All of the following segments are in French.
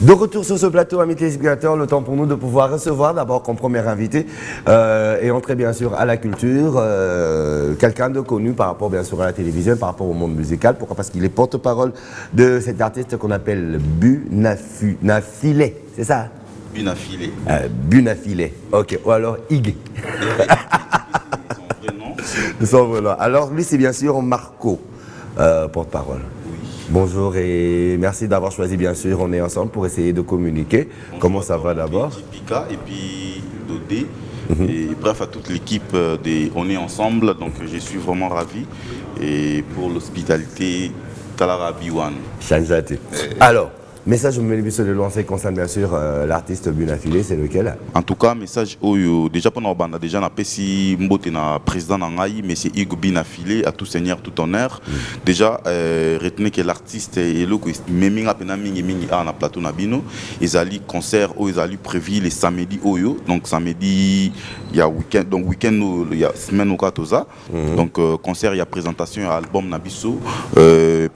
De retour sur ce plateau, amis téléspectateurs, le temps pour nous de pouvoir recevoir d'abord comme premier invité et entrer bien sûr à la culture, quelqu'un de connu par rapport bien sûr à la télévision, par rapport au monde musical. Pourquoi? Parce qu'il est porte-parole de cet artiste qu'on appelle Bunafile, c'est ça? Bunafile. Bunafile, ok, ou alors Ig. Son vrai nom. Alors lui c'est bien sûr Marco, porte-parole. Bonjour et merci d'avoir choisi, bien sûr, on est ensemble pour essayer de communiquer. Bonjour. Comment ça va d'abord? Pika et puis Dodé, et bref à toute l'équipe On est ensemble, donc je suis vraiment ravi et pour l'hospitalité Talara Biwan. Chanjate. Alors, message au milieu de lancer concerne bien sûr l'artiste Bunafile, c'est lequel? En tout cas, message déjà pendant la bande, déjà na pesi mbote na président Nangaï, monsieur Hugo Bunafile, à tout seigneur, tout honneur. Déjà, retenez que l'artiste est là, même apena mingi na plateau nabino, ils allaient concert où ils allaient prévu les samedis oyo, donc samedi il y a week-end, donc week-end il y a semaine au katoza, donc concert il y a présentation, il y a album nabiso,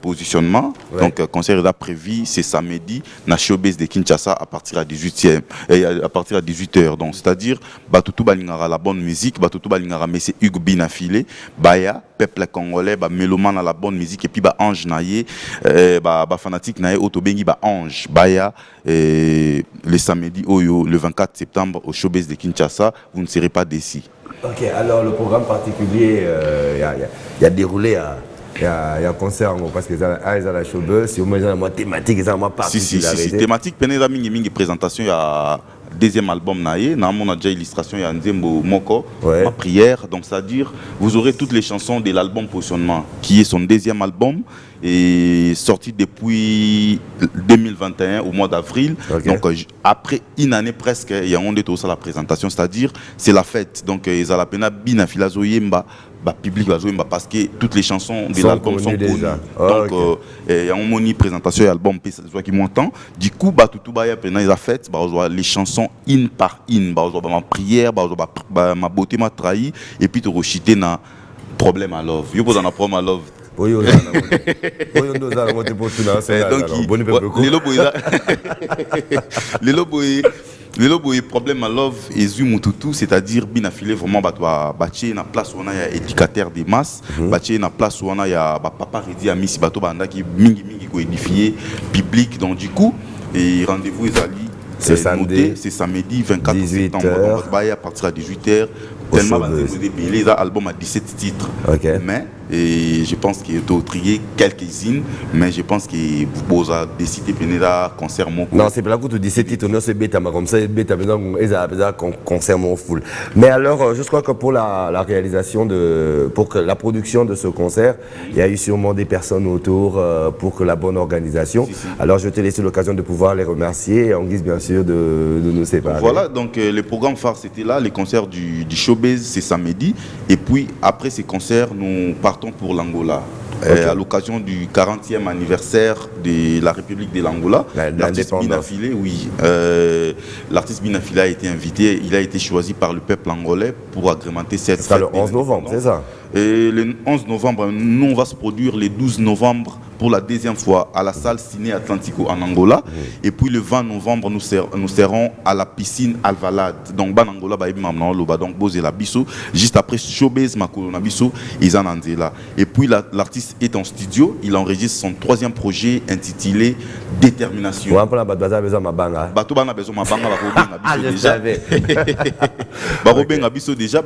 positionnement, donc concert il a prévu c'est samedi na showbiz de Kinshasa à partir à 18h. Donc c'est-à-dire batutu balingara la bonne musique, batutu balingara monsieur Hugo Bunafile, baya peuple congolais ba mélomane à la bonne musique et puis ba ange naie ba fanatique naie otobengi ba ange baya le samedi oyo le 24 septembre au showbiz de Kinshasa, vous ne serez pas déçus. Ok, alors le programme particulier il y a déroulé à il y a un concert parce que ils ont la showbiz, si vous avez une thématique, ils ont une particularité. Si, thématique, il y a une présentation, il y a deuxième album, il y a déjà illustration, il y a Nzembo Moko, ma prière, donc c'est-à-dire vous aurez toutes les chansons de l'album Positionnement, qui est son deuxième album, et sorti depuis 2021 au mois d'avril. Donc après une année presque, il y a tout ça la présentation, c'est-à-dire c'est la fête. Donc ils ont la peine Bunafile Zoyemba. Public parce que toutes les chansons de l'album sont connues. Donc il y a une présentation de l'album qui m'entend. Du coup tout ils ont fait les chansons in par in, ma prière, ma beauté m'a trahi et puis tu rechiter na problème à love. Yo pose un problème à love. Les lobos problème à love et Zumututu, c'est-à-dire Bunafile vraiment bâtir na place où on a éducateur des masses, bâtir na place où on a papa Redi ami si bateau banda qui mingi ko édifier public, donc du coup et rendez-vous c'est samedi 24 septembre à partir à 18h. Tellement les albums à 17 titres. Mais et je pense qu'il y a trié quelques-unes, mais je pense que vous avez décidé de venir à concert mon. Non, c'est pas la coup de 17 titres, non, c'est bêta, mais comme ça, bêta, concert mon full. Mais alors, je crois que pour la réalisation pour que la production de ce concert, il y a eu sûrement des personnes autour pour que la bonne organisation. Alors, je te laisse l'occasion de pouvoir les remercier en guise, bien sûr, de nous séparer. Voilà, donc le programme phare, c'était là, les concerts du showbiz, c'est samedi. Et puis, après ces concerts, nous partons pour l'Angola. À l'occasion du 40e anniversaire de la République de l'Angola, l'artiste Bunafile, l'artiste Bunafile a été invité, il a été choisi par le peuple angolais pour agrémenter cette fête. C'est le 11 novembre, c'est ça? Et le 11 novembre, nous on va se produire le 12 novembre pour la deuxième fois à la salle Ciné Atlantico en Angola. Et puis le 20 novembre, nous serons à la piscine Alvalade. Donc, en Angola, donc la biso. Juste après Showbiz Makolo Nabiso, ils en ont là. Et puis l'artiste est en studio, il enregistre son troisième projet intitulé Détermination. Déjà,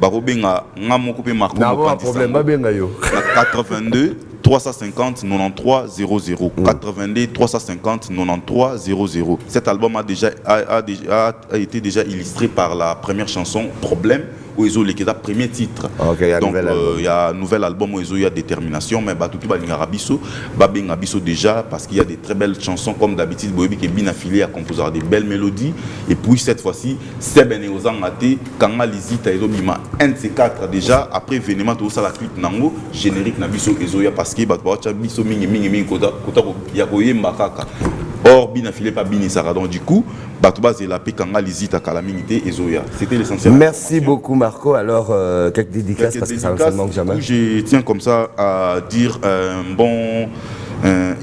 Barobenga Ngamoko pe Marco 82 350 93 00 82 350 93 00. Cet album a été déjà illustré par la première chanson Problème où ils ont les premier titre. Donc il y a un nouvel album où il y a Détermination, mais tout Balingarabiso, Babingabiso déjà parce qu'il y a des très belles chansons comme d'habitude Boyebi qui est Bunafile à composer des belles mélodies et puis cette fois-ci Seben Ozangate Kanga Lizita Ezobima un de ces quatre déjà après événement tout ça la clip nango générique Nabiso Ezoya parce que Batwacha Biso mingi kota yakoye mbakaka. Or Bunafile pas Bini Sara, donc du coup Batouba Zelape Kanga Lizita Kalamingité Ezoya. C'était l'essentiel. Merci beaucoup Marco. Alors quelques dédicaces parce que ça ne manque jamais. Je tiens comme ça à dire un bon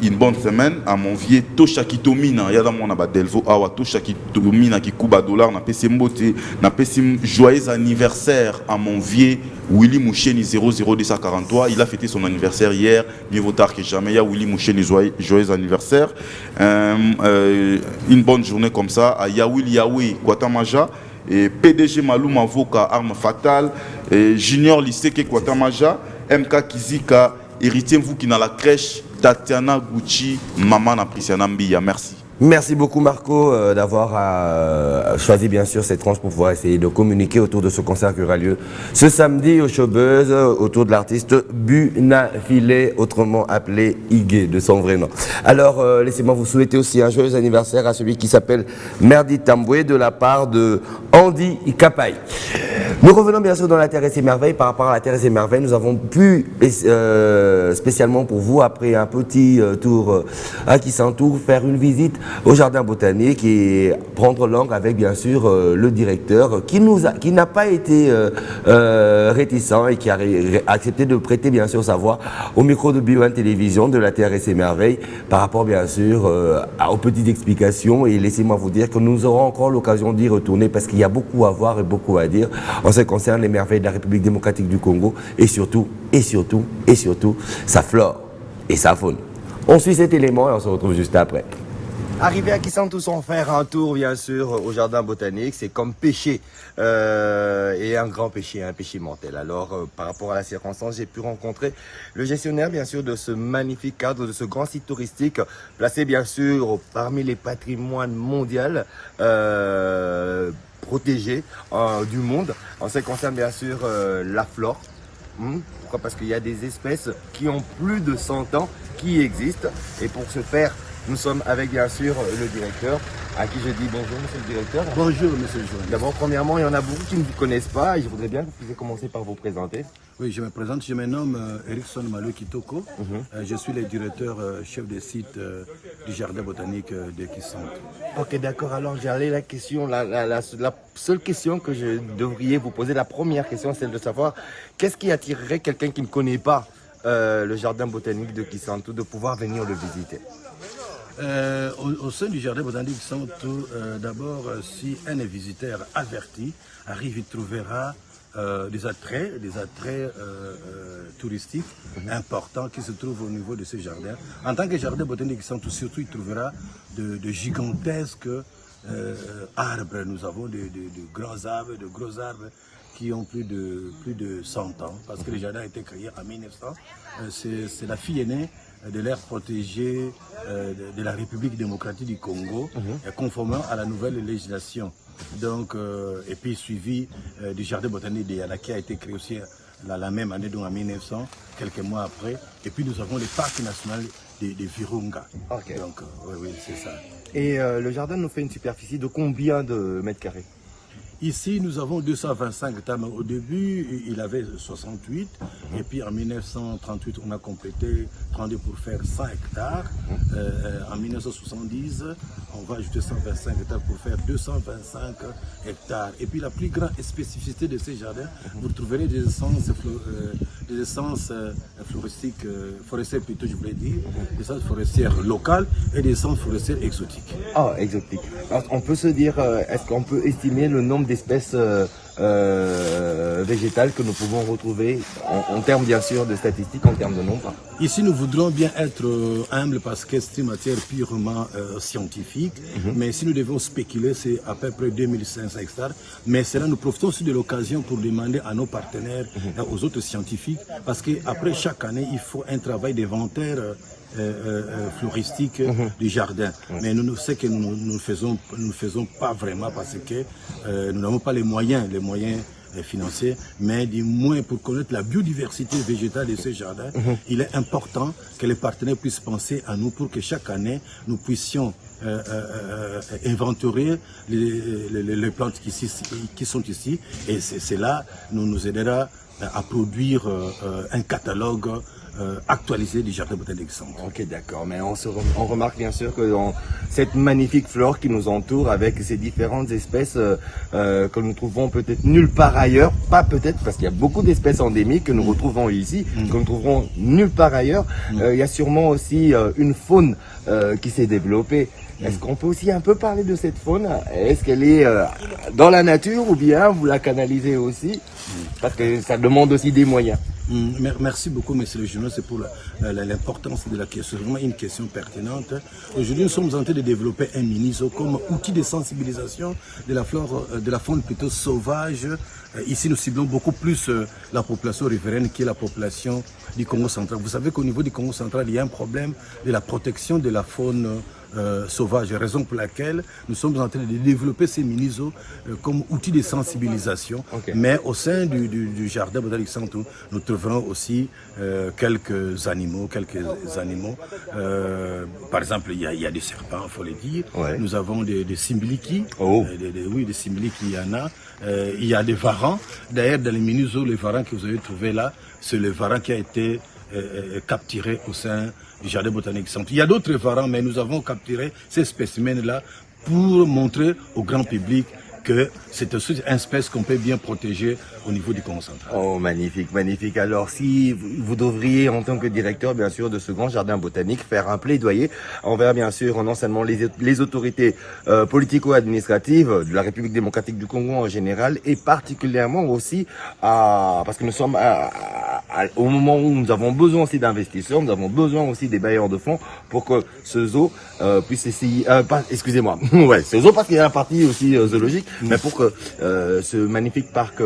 une bonne semaine à mon vieux Toshakitomina. Yada mon aba Delvo awa Toshakitomina qui coupe à dollar na pesi mbote na pesi joyeux anniversaire à mon vieux Willy Moucheni 00243. Il a fêté son anniversaire hier, mieux vaut tard que jamais. Il y a Willy Moucheni joyeux anniversaire. Une bonne journée comme ça à Yawil Yahweh Kwatamaja et PDG Malou Mavoka Arme Fatale et Junior Lycée Kwatamaja MK Kizika héritier vous qui dans la crèche Tatiana Gucci maman na Prisciana Mbia. Merci. Merci beaucoup Marco d'avoir choisi bien sûr cette tranche pour pouvoir essayer de communiquer autour de ce concert qui aura lieu ce samedi au Showbuzz autour de l'artiste Buna Filé, autrement appelé Igé de son vrai nom. Alors laissez-moi vous souhaiter aussi un joyeux anniversaire à celui qui s'appelle Merdi Tamboué de la part de Andy Kapai. Nous revenons bien sûr dans la Terre et ses merveilles. Par rapport à la Terre et ses merveilles, nous avons pu spécialement pour vous, après un petit tour à Kissantour, faire une visite au jardin botanique et prendre langue avec bien sûr le directeur qui n'a pas été réticent et qui a accepté de prêter bien sûr sa voix au micro de B1 Télévision de la Terre et ses merveilles par rapport bien sûr aux petites explications. Et laissez-moi vous dire que nous aurons encore l'occasion d'y retourner parce qu'il y a beaucoup à voir et beaucoup à dire en ce qui concerne les merveilles de la République démocratique du Congo et surtout sa flore et sa faune. On suit cet élément et on se retrouve juste après. Arrivé à Kissantour sans faire un tour bien sûr au jardin botanique, c'est comme péché et un grand péché, un péché mortel. Alors par rapport à la circonstance, j'ai pu rencontrer le gestionnaire bien sûr de ce magnifique cadre, de ce grand site touristique placé bien sûr parmi les patrimoines mondiaux protégés du monde. En ce qui concerne bien sûr la flore. Pourquoi? Parce qu'il y a des espèces qui ont plus de 100 ans qui existent et pour ce faire, nous sommes avec bien sûr le directeur à qui je dis bonjour monsieur le directeur. Bonjour monsieur le journaliste. D'abord premièrement il y en a beaucoup qui ne vous connaissent pas et je voudrais bien que vous puissiez commencer par vous présenter. Oui, je me présente, je me nomme Erickson Malo Kitoko. Je suis le directeur chef de site du jardin botanique de Kissantour. Ok d'accord, alors j'allais la question, la seule question que je devrais vous poser, la première question, c'est de savoir qu'est-ce qui attirerait quelqu'un qui ne connaît pas le jardin botanique de Kissantour de pouvoir venir le visiter. Au sein du jardin botanique de Kissantour, d'abord, si un visiteur averti arrive, il trouvera des attraits touristiques importants qui se trouvent au niveau de ce jardin. En tant que jardin botanique de Kissantour, surtout, il trouvera de gigantesques arbres. Nous avons de grands arbres, de gros arbres qui ont plus de 100 ans, parce que le jardin a été créé en 1900. C'est la fille aînée de l'aire protégée de la République démocratique du Congo, conformément à la nouvelle législation. Donc, et puis suivi du jardin botanique de Yana qui a été créé aussi la même année, donc en 1900, quelques mois après. Et puis nous avons le parc national de Virunga. Okay. Donc, oui, c'est ça. Et le jardin nous fait une superficie de combien de mètres carrés? Ici, nous avons 225 hectares. Au début, il avait 68. Et puis, en 1938, on a complété 32 pour faire 100 hectares. En 1970, on va ajouter 125 hectares pour faire 225 hectares. Et puis, la plus grande spécificité de ces jardins, vous trouverez des essences floristiques, forestières plutôt, je voulais dire, des essences forestières locales et des essences forestières exotiques. Ah, exotiques. Alors, on peut se dire, est-ce qu'on peut estimer le nombre d'espèces végétales que nous pouvons retrouver en termes bien sûr de statistiques, en termes de nombre? Ici nous voudrons bien être humbles parce que c'est une matière purement scientifique, mais si nous devons spéculer c'est à peu près 2500 hectares, mais cela nous profitons aussi de l'occasion pour demander à nos partenaires et aux autres scientifiques, parce qu'après chaque année il faut un travail d'inventaire floristique du jardin. Mais nous ce que nous ne faisons pas vraiment parce que nous n'avons pas les moyens financiers, mais du moins pour connaître la biodiversité végétale de ce jardin, il est important que les partenaires puissent penser à nous pour que chaque année nous puissions inventorier les plantes qui sont ici, et cela nous aidera à produire un catalogue actualisé du jardin botanique centre. Ok, d'accord, mais on remarque bien sûr que cette magnifique flore qui nous entoure avec ces différentes espèces que nous trouvons peut-être nulle part ailleurs, pas peut-être parce qu'il y a beaucoup d'espèces endémiques que nous retrouvons ici, que nous trouverons nulle part ailleurs. Il y a sûrement aussi une faune qui s'est développée. Est-ce qu'on peut aussi un peu parler de cette faune? Est-ce qu'elle est dans la nature ou bien vous la canalisez aussi? Parce que ça demande aussi des moyens. Merci beaucoup, monsieur le journal, c'est pour l'importance de la question. C'est vraiment une question pertinente. Aujourd'hui, nous sommes en train de développer un mini-zoo comme outil de sensibilisation de la flore, de la faune plutôt sauvage. Ici, nous ciblons beaucoup plus la population riveraine qui est la population du Congo central. Vous savez qu'au niveau du Congo central, il y a un problème de la protection de la faune sauvage, raison pour laquelle nous sommes en train de développer ces mini-zoos comme outil de sensibilisation. Okay. Mais au sein du jardin botanique centre, nous trouverons aussi quelques animaux. Par exemple, il y a des serpents, il faut le dire. Ouais. Nous avons des simbiliki. Oh. Oui, des simbiliki, il y en a. Il y a des varans. D'ailleurs, dans les mini-zoos, les varans que vous avez trouvés là, c'est le varan qui a été capturé au sein du jardin botanique centre. Il y a d'autres varans, mais nous avons capturé ces spécimens-là pour montrer au grand public que c'est aussi une espèce qu'on peut bien protéger au niveau du Congo central. Oh, magnifique, magnifique. Alors, si vous devriez, en tant que directeur, bien sûr, de ce grand jardin botanique, faire un plaidoyer envers, bien sûr, non seulement les autorités politico-administratives de la République démocratique du Congo en général, et particulièrement aussi parce que nous sommes au moment où nous avons besoin aussi d'investisseurs, nous avons besoin aussi des bailleurs de fonds pour que ce zoo puisse essayer, excusez-moi, ouais, ce zoo parce qu'il y a la partie aussi zoologique, mais pour que ce magnifique parc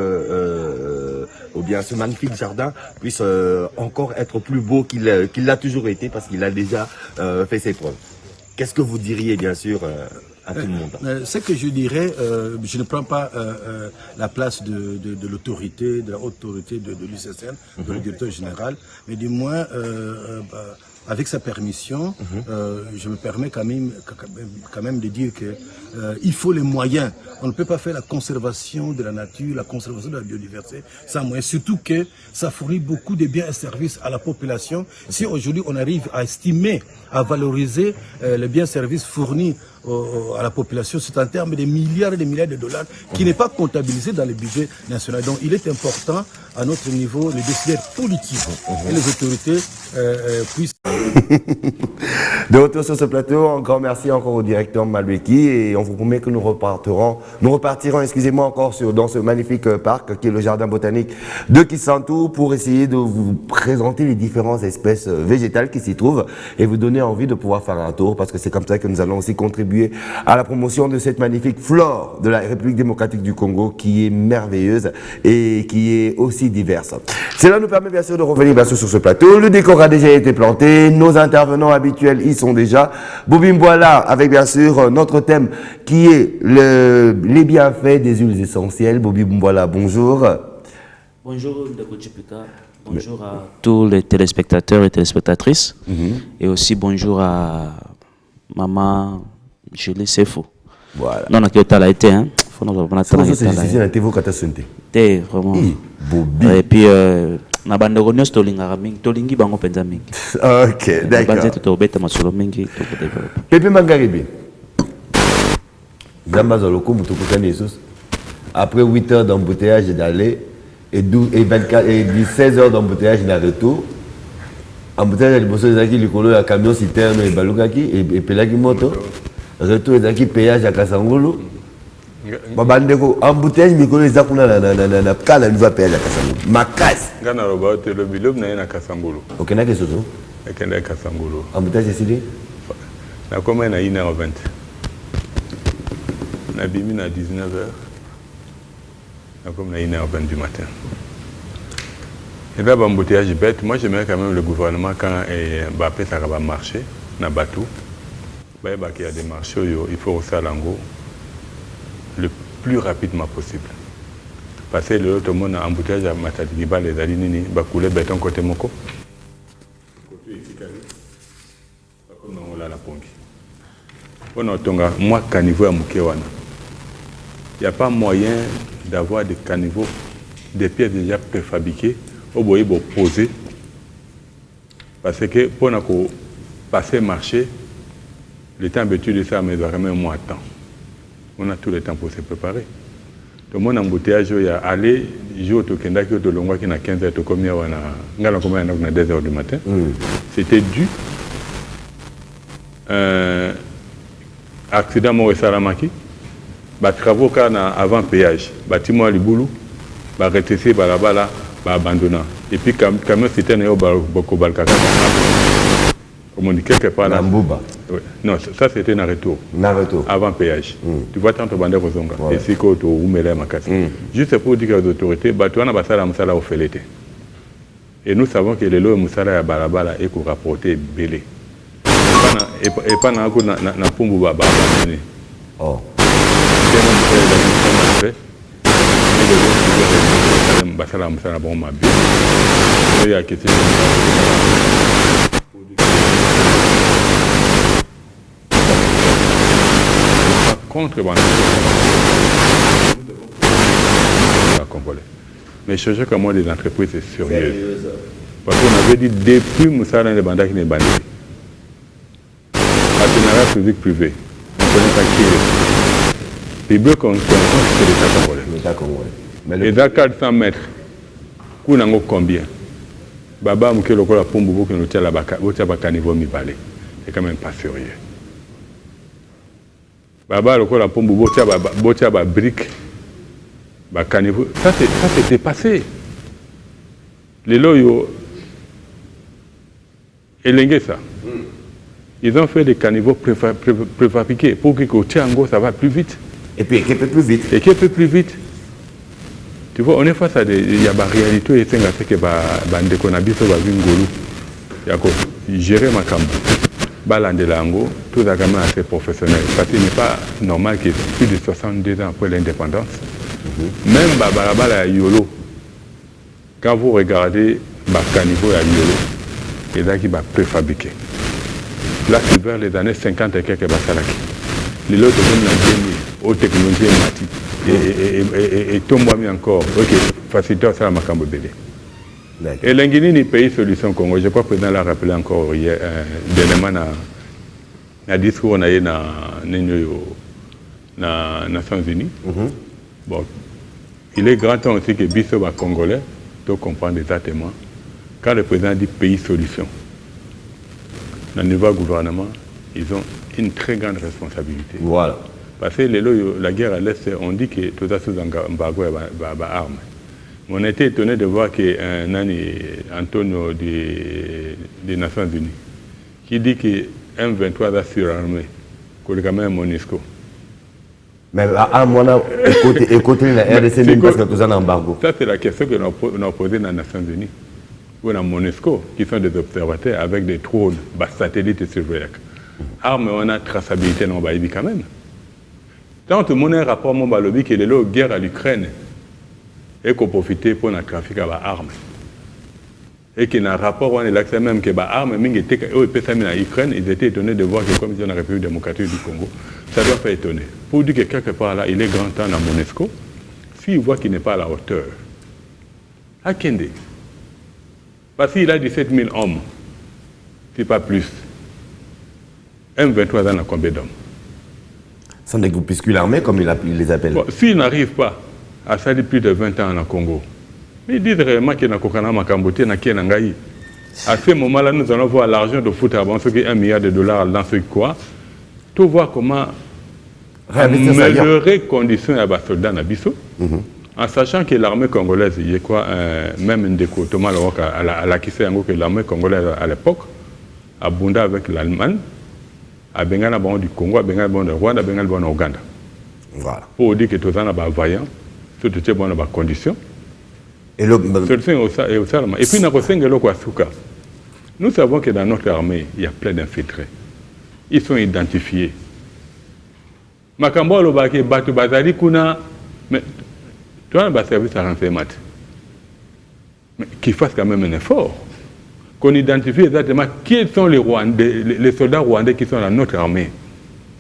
ou bien ce magnifique jardin puisse encore être plus beau qu'il l'a toujours été parce qu'il a déjà fait ses preuves. Qu'est-ce que vous diriez bien sûr à tout le monde? Ce que je dirais, je ne prends pas la place de l'autorité, de la haute autorité de l'UCSN, de le directeur général, mais du moins avec sa permission, je me permets quand même de dire que il faut les moyens. On ne peut pas faire la conservation de la nature, la conservation de la biodiversité sans moyens. Surtout que ça fournit beaucoup de biens et services à la population. Si aujourd'hui on arrive à estimer, à valoriser les biens et services fournis à la population, c'est en termes de milliards et de milliards de dollars qui n'est pas comptabilisé dans le budget national. Donc il est important à notre niveau, les décideurs politiques et les autorités puissent... De retour sur ce plateau, encore merci encore au directeur Malueki et on vous promet que nous repartirons, excusez-moi, encore dans ce magnifique parc qui est le jardin botanique de Kisantu pour essayer de vous présenter les différentes espèces végétales qui s'y trouvent et vous donner envie de pouvoir faire un tour parce que c'est comme ça que nous allons aussi contribuer à la promotion de cette magnifique flore de la République démocratique du Congo qui est merveilleuse et qui est aussi diverse. Cela nous permet bien sûr de revenir bien sûr sur ce plateau. Le décor a déjà été planté, nos intervenants habituels y sont déjà. Bobby Mbouala avec bien sûr notre thème qui est les bienfaits des huiles essentielles. Bobby Mbouala, bonjour. Bonjour Ndeko Chipika, bonjour à tous les téléspectateurs et téléspectatrices et aussi bonjour à Maman Julie Sefo. Voilà. Non, qui est été, hein. C'est la TV vraiment. Et puis na bande gonyo stolinga mingi tolingi bango penza mingi. OK, d'accord. Banze to beta masolo mingi to développer. Pepe Mangaribi. Zamba zaloko mutu kutani Jesus. Après 8 heures d'embouteillage d'aller et 24 et 16 heures d'embouteillage de retour. Embouteillage de bosso ezaki likolo ya camion citerne et balukaki et pelaki moto. Retour ezaki péage à Kasangulu. Babandeko embouteillage mikolo ezakuna na kala niva péage à Kasangulu. Makas. Ngana roba te le bilob na Kasangulu. OK na ke soso. Ekenda Kasangulu. Embouteillage c'est na comme na 1h20. Na bimi na 19h. Na comme na 1h20 du matin. Et là, l'embouteillage bête, moi j'aimerais quand même le gouvernement quand Mbappé ça va marcher, na bateau. Il y a des marchés, il faut aussi aller le plus rapidement possible. Parce que l'autre monde a embouteillage à Matadiba, les alinini, couler béton côté Moko. Côté efficace. Comme on l'a la pongi. Moi, caniveau à Mukewana. Il n'y a pas moyen d'avoir des caniveaux, des pièces déjà préfabriquées. Au bout de poser parce que pour passer marché Le temps habitué de ça, mais il doit quand même un mois de temps. On a tout le temps pour se préparer. Donc, mon embouteillage, il y a aller, jour au Kenda, qui est au Longwa, qui est à 15h, comme il y a 2h du matin. C'était dû accident mort et salamaki. Travaux avant péage. Bâtiment à Liboulou, rétréci, là, abandonné. Et puis, quand c'était un beaucoup balkaka. Comme on dit quelque part là. Oui. Non, ça c'était un retour. Avant péage. Tu vois tant de bandes aux ongas. Et c'est quoi tu oumele makasi. Juste pour dire aux autorités, batuana basala musala au felete. Et nous savons que les lois musala ya balabala et qu'on rapporter belé. Et pas na ko na pombu baba. Oh. Basala musala bon ma bien. Il y a question contre mais je sais que moi les entreprises c'est sérieux. Parce qu'on avait dit depuis Moussa dans les bandas qui n'est bandé. Partenariat public-privé. On connaît pas qui est. Public on connaît c'est l'État congolais. Et dans 400 mètres, qu'on a combien? Baba mouké le la pombe beaucoup nous tient la baka, au niveau mi-balé. C'est quand même pas sérieux. Baba le la pombe botia ba brique ba caniveau ça c'était passé les loyaux et ça ils ont fait des caniveaux préfabriqués pour que au Tiango ça va plus vite et puis équipe plus vite tu vois on est face à des il y a ba réalité et c'est que ba ndekonabiso ba vingolu ya ko gérer ma cambo Balandelango, tout ça quand même assez professionnel. Parce qu'il n'est pas normal qu'il y ait plus de 62 ans après l'indépendance. Même Babalabala Yolo, quand vous regardez Bakanivo et Yolo, il y a qui va préfabriquer. Là, c'est vers les années 50 et quelques Basalaki. Les autres sont aux technologies et tombent encore. Ok, facilitateur, ça m'a camboulé. Et l'Inguini pays solution Congo, je crois que le président l'a rappelé encore hier, dernièrement, dans discours qu'on a eu dans les Nations Unies. Bon, il est grand temps aussi que Bissot va Congolais, doit comprendre exactement, quand le président dit pays solution, dans le niveau gouvernement, ils ont une très grande responsabilité. Voilà. Parce que la guerre à l'Est, on dit que tout ça sous embargo est arme. On a été étonné de voir qu'un Antonio des Nations Unies qui dit que M23 a surarmé, que quand même Monisco. Mais à mon avis, écoutez la RDC même parce que tout ça en embargo. Ça c'est la question que nous avons posée dans les Nations Unies. Ou dans Monisco, qui sont des observateurs avec des drones, satellites et surveillants. Armes, on a traçabilité dans le quand même. Tant que mon rapport mon balobi qui est la guerre à l'Ukraine et qu'on profite pour le trafic à l'arme. Et qu'il y a un rapport, on est là même que l'arme, mais l'Ukraine, ils étaient étonnés de voir que comme ils sont dans la République démocratique du Congo, ça doit pas étonner. Pour dire que quelque part là, il est grand temps dans Monesco, s'il voit qu'il n'est pas à la hauteur, à Kende, parce qu'il a 17 000 hommes, c'est pas plus. M23 dans combien d'hommes? Ce sont des groupuscules armés, comme ils les appellent. Bon, s'ils n'arrivent pas à ça depuis plus de 20 ans en Congo, mais ils disent réellement qu'il y a un Cambodia, à ce moment-là, nous allons voir l'argent de foot avant ce qui est $1 milliard dans ce quoi. Tout voir comment améliorer les conditions à les soldats Nabiso, en sachant que l'armée congolaise, il y a quoi, même Ndeko Thomas à la Kissé, que l'armée congolaise à l'époque, a bondé avec l'Allemagne, à Bengala du Congo, à Bengala du Rwanda, à Bengala du Ouganda. Voilà. Pour dire que tout ça n'a pas vaillant, surtout que bon dans conditions. Et puis, nous savons que dans notre armée, il y a plein d'infiltrés. Ils sont identifiés. Makambo Lobaki, Batu Bazali Kuna, mais tu as un service à renseignement. Mais qu'il fasse quand même un effort. Qu'on identifie exactement qui sont les soldats rwandais qui sont dans notre armée,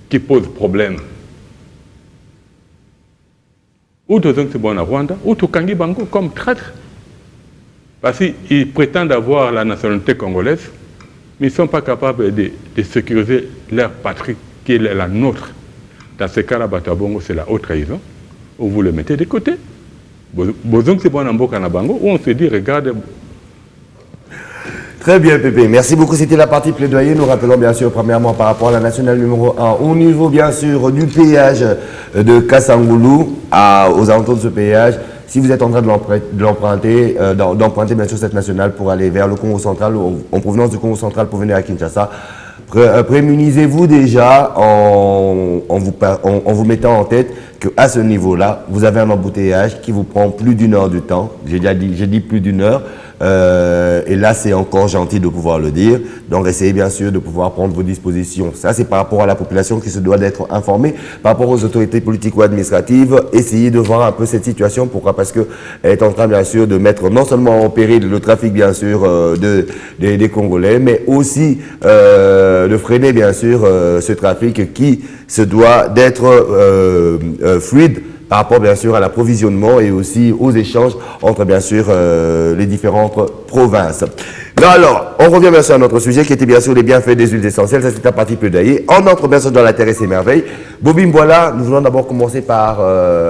qui posent problème. Ou tous ceux qui sont en Rwanda, ou tout Kangi Bango comme traître. Parce qu'ils prétendent avoir la nationalité congolaise, mais ils ne sont pas capables de sécuriser leur patrie, qui est la nôtre. Dans ce cas-là, Batabongo, c'est la haute trahison, où vous le mettez de côté. Bozong, c'est bon en Boka Nabango, où on se dit, regarde. Très bien, Pépé. Merci beaucoup. C'était la partie plaidoyer. Nous rappelons bien sûr, premièrement, par rapport à la nationale numéro 1, au niveau bien sûr du péage de Kassangoulou, aux alentours de ce péage. Si vous êtes en train d'emprunter bien sûr cette nationale pour aller vers le Congo central, en provenance du Congo central pour venir à Kinshasa, prémunisez-vous déjà en vous mettant en tête qu'à ce niveau-là, vous avez un embouteillage qui vous prend plus d'une heure du temps. J'ai dit plus d'une heure. Et là, c'est encore gentil de pouvoir le dire. Donc, essayez bien sûr de pouvoir prendre vos dispositions. Ça, c'est par rapport à la population qui se doit d'être informée. Par rapport aux autorités politiques ou administratives, essayez de voir un peu cette situation. Pourquoi? Parce qu'elle est en train, bien sûr, de mettre non seulement en péril le trafic, bien sûr, des Congolais, mais aussi de freiner, bien sûr, ce trafic qui se doit d'être fluide par rapport bien sûr à l'approvisionnement et aussi aux échanges entre bien sûr les différentes provinces. Mais alors, on revient bien sûr à notre sujet qui était bien sûr les bienfaits des huiles essentielles. Ça c'est la partie plaidoyer. On entre bien sûr dans la terre et ses merveilles. Bobim, voilà, nous voulons d'abord commencer par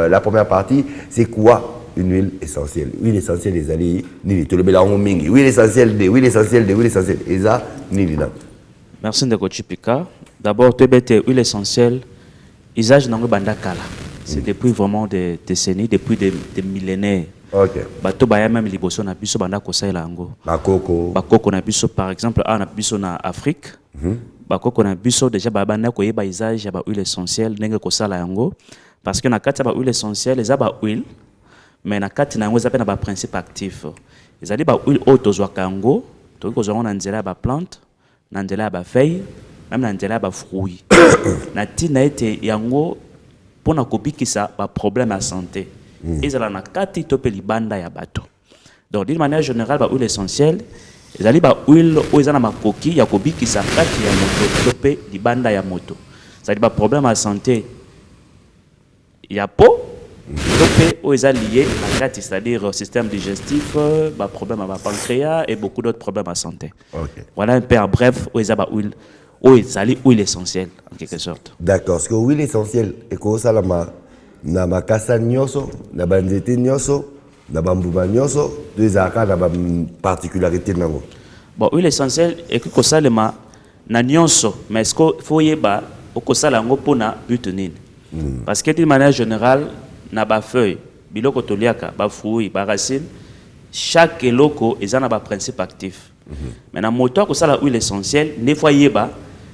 la première partie. C'est quoi une huile essentielle? Huile essentielle des alliés, ni tout le bélango mingi. Huile essentielle des huile essentielle des huile essentielle. Et ça, ni là. Merci Ndeko Chipika. D'abord, tu as huile essentielle. Usage dans le bandakala. C'est depuis vraiment des décennies, depuis des millénaires. Ok. Bato baya même liboso na biso banda kosaila yango. Bakoko na biso par exemple na biso na Afrique. Bakoko na biso déjà banda koyeba usage ya ba huile essentielle ndenge kosala yango parce que na kati ya ba huile essentielle eza ba huile mais na kati na yango eza pe na ba principe actif. Ezali ba huile oyo tozwaka yango toki kozwa na nzela ya ba plante, na nzela ya ba feuille, même na nzela ya ba fruits. Na tina ete yango pour na kobikisa ba problème à santé. Ezala na kati to pe libanda ya bato. Donc d'une manière générale ba huile essentielle, ezali ba huile o ezana makoki ya kobikisa kati ya moto to pe libanda ya moto. Ça dit ba problème à santé ya peau to pe o ezali lié na kati, c'est-à-dire système digestif, ba problème à ba pancréas et beaucoup d'autres problèmes à santé. Okay. Voilà un peu en bref o ezaba huile o ezali huile essentielle en quelque sorte. D'accord, parce que l'huile essentielle est comme ça na makasa nyoso, na banzete nyoso, na bambuba nyoso, deux accords na particularité nango. Bon, huile essentielle est que ça le ma na nyoso, mais est-ce qu'il faut yeba au kosa lango pona but nini? Parce que d'une manière générale na ba feuille, biloko toliaka, ba fruits, ba racines, chaque eloko ezana ba principe actif. Mais na moto ko sala huile essentielle, ne fois yeba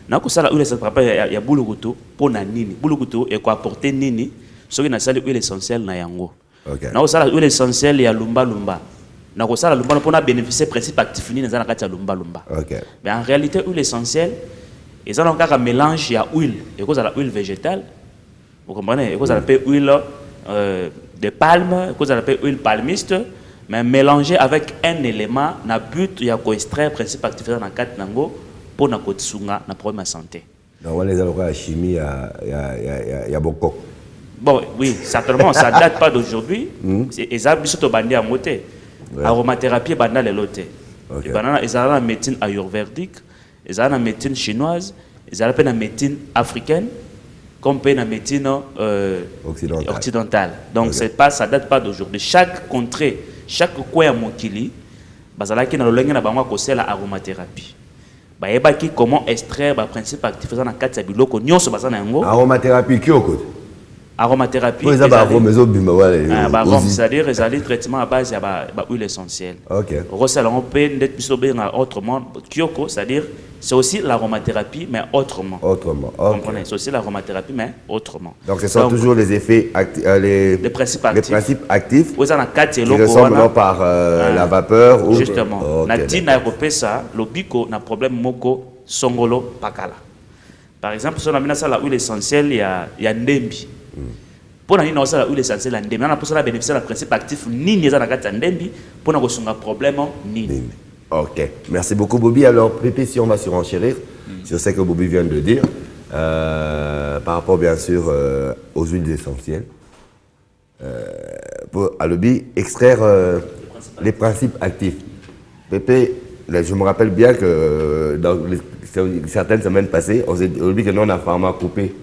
na ko sala huile essentielle ya bulukutu pona nini? Bulukutu e ko apporter nini? Ce qui na sala huile essentielle na yango. Okay. Na ko sala huile essentielle ya lumba lumba. Na ko sala lumba pona bénéficier principe actif nini na kati ya lumba lumba. Okay. Mais en réalité huile essentielle ezana encore un mélange ya huile, et ko sala huile végétale. Vous comprenez? Et ko sala pe huile de palme, ko sala pe huile palmiste. Mais mélanger avec un élément na but ya ko extraire principe actif na kati nango pour na ko tsunga na problème de santé. Donc on les a la chimie ya beaucoup. Bon oui, certainement ça date pas d'aujourd'hui. Et ça biso to bandi à moté. Aromathérapie banda le loté. Et banana ils ont la médecine ayurvédique, ils ont la médecine chinoise, ils ont la médecine africaine comme la médecine occidentale. Donc c'est pas ça date pas d'aujourd'hui. Chaque contrée, chaque coin mokili bazalaki na lolenge na bango ko sela aromathérapie. Ba yebaki comment extraire ba principe actif na kati ya biloko nyonso bazana yango. Aromathérapie ki okoti? Aromathérapie. Vous avez c'est-à-dire les traitements à base de huile essentielle. Ok. On peut autrement. Kyoko, c'est-à-dire c'est aussi l'aromathérapie mais autrement. Autrement. Okay. Comprenez? C'est aussi l'aromathérapie mais autrement. Donc ce sont toujours les effets les principes actifs. Vous en avez qui ressemblent par la vapeur ou justement. Nati na ça, l'obiko na problème moko songolo pakala. Par exemple, si on a mis ça la huile essentielle, il y a ndembi. Pour nous, on a huile essentielle à ndembi. On a pour ça bénéficier du principe actif ni les anagata ndembi pour nous résoudre un problème ni. Ok, merci beaucoup Bobby. Alors, Pépé, si on va surenchérir sur ce que Bobby vient de dire, par rapport bien sûr aux huiles essentielles, pour à l'objet extraire les principes actifs. Pépé, je me rappelle bien que dans certaines semaines passées, on s'est dit que nous, on a pharmacopée,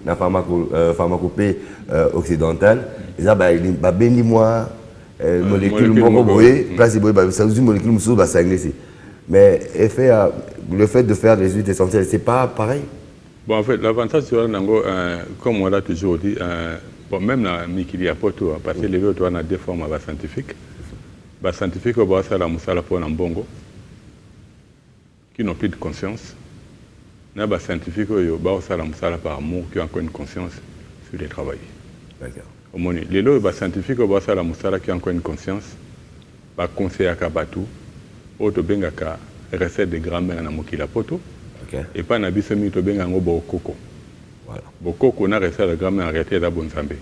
occidentale. Et ça, bah, bénis-moi, molécule molécule, place ça aussi molécule moussou, bah, ça ici. Mais le fait de faire des huiles essentielles, c'est pas pareil. Bon, en fait, l'avantage, comme on l'a toujours dit, bon, même dans Mikili Apoto, parce que les autres, on a deux formes scientifiques. Les scientifiques, on va faire la moussala pour un bongo, qui n'ont plus de conscience. Les scientifiques, on va faire la moussala par amour, qui ont encore une conscience sur les travail. D'accord. Les scientifiques, on va faire la moussala qui ont encore une conscience, va conseiller à Kabatu, auto bengaka, recette de grand-mère dans Mikili Apoto. Okay. Et pas na biso mi to benga ngo bokoko. Voilà. Bokoko na recette de grand-mère arrêté da bonzambe.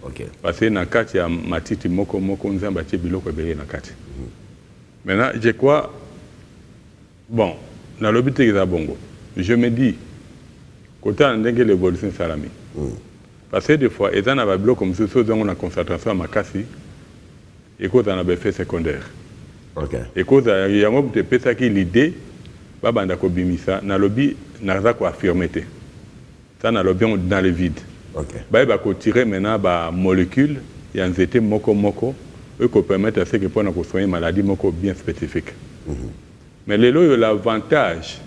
OK. Parce que na kati ya matiti moko nzamba tie biloko ebele na kati. Maintenant, je crois bon, na lobité za bongo. Je me dis côté ndenge l'évolution salami. Parce que des fois ezana na ba biloko comme ça zongo na concentration makasi et cause na ba effet secondaire. OK. Et cause ya ngo te pesa ki l'idée babanda ko bimisa na lobby naza ko affirmer te. Ça na lobby dans le vide. OK. Ba ko tirer maintenant ba molécule ya nzete moko eux ko permettre à ce que pour na ko soigner maladie moko bien spécifique. Mais l'avantage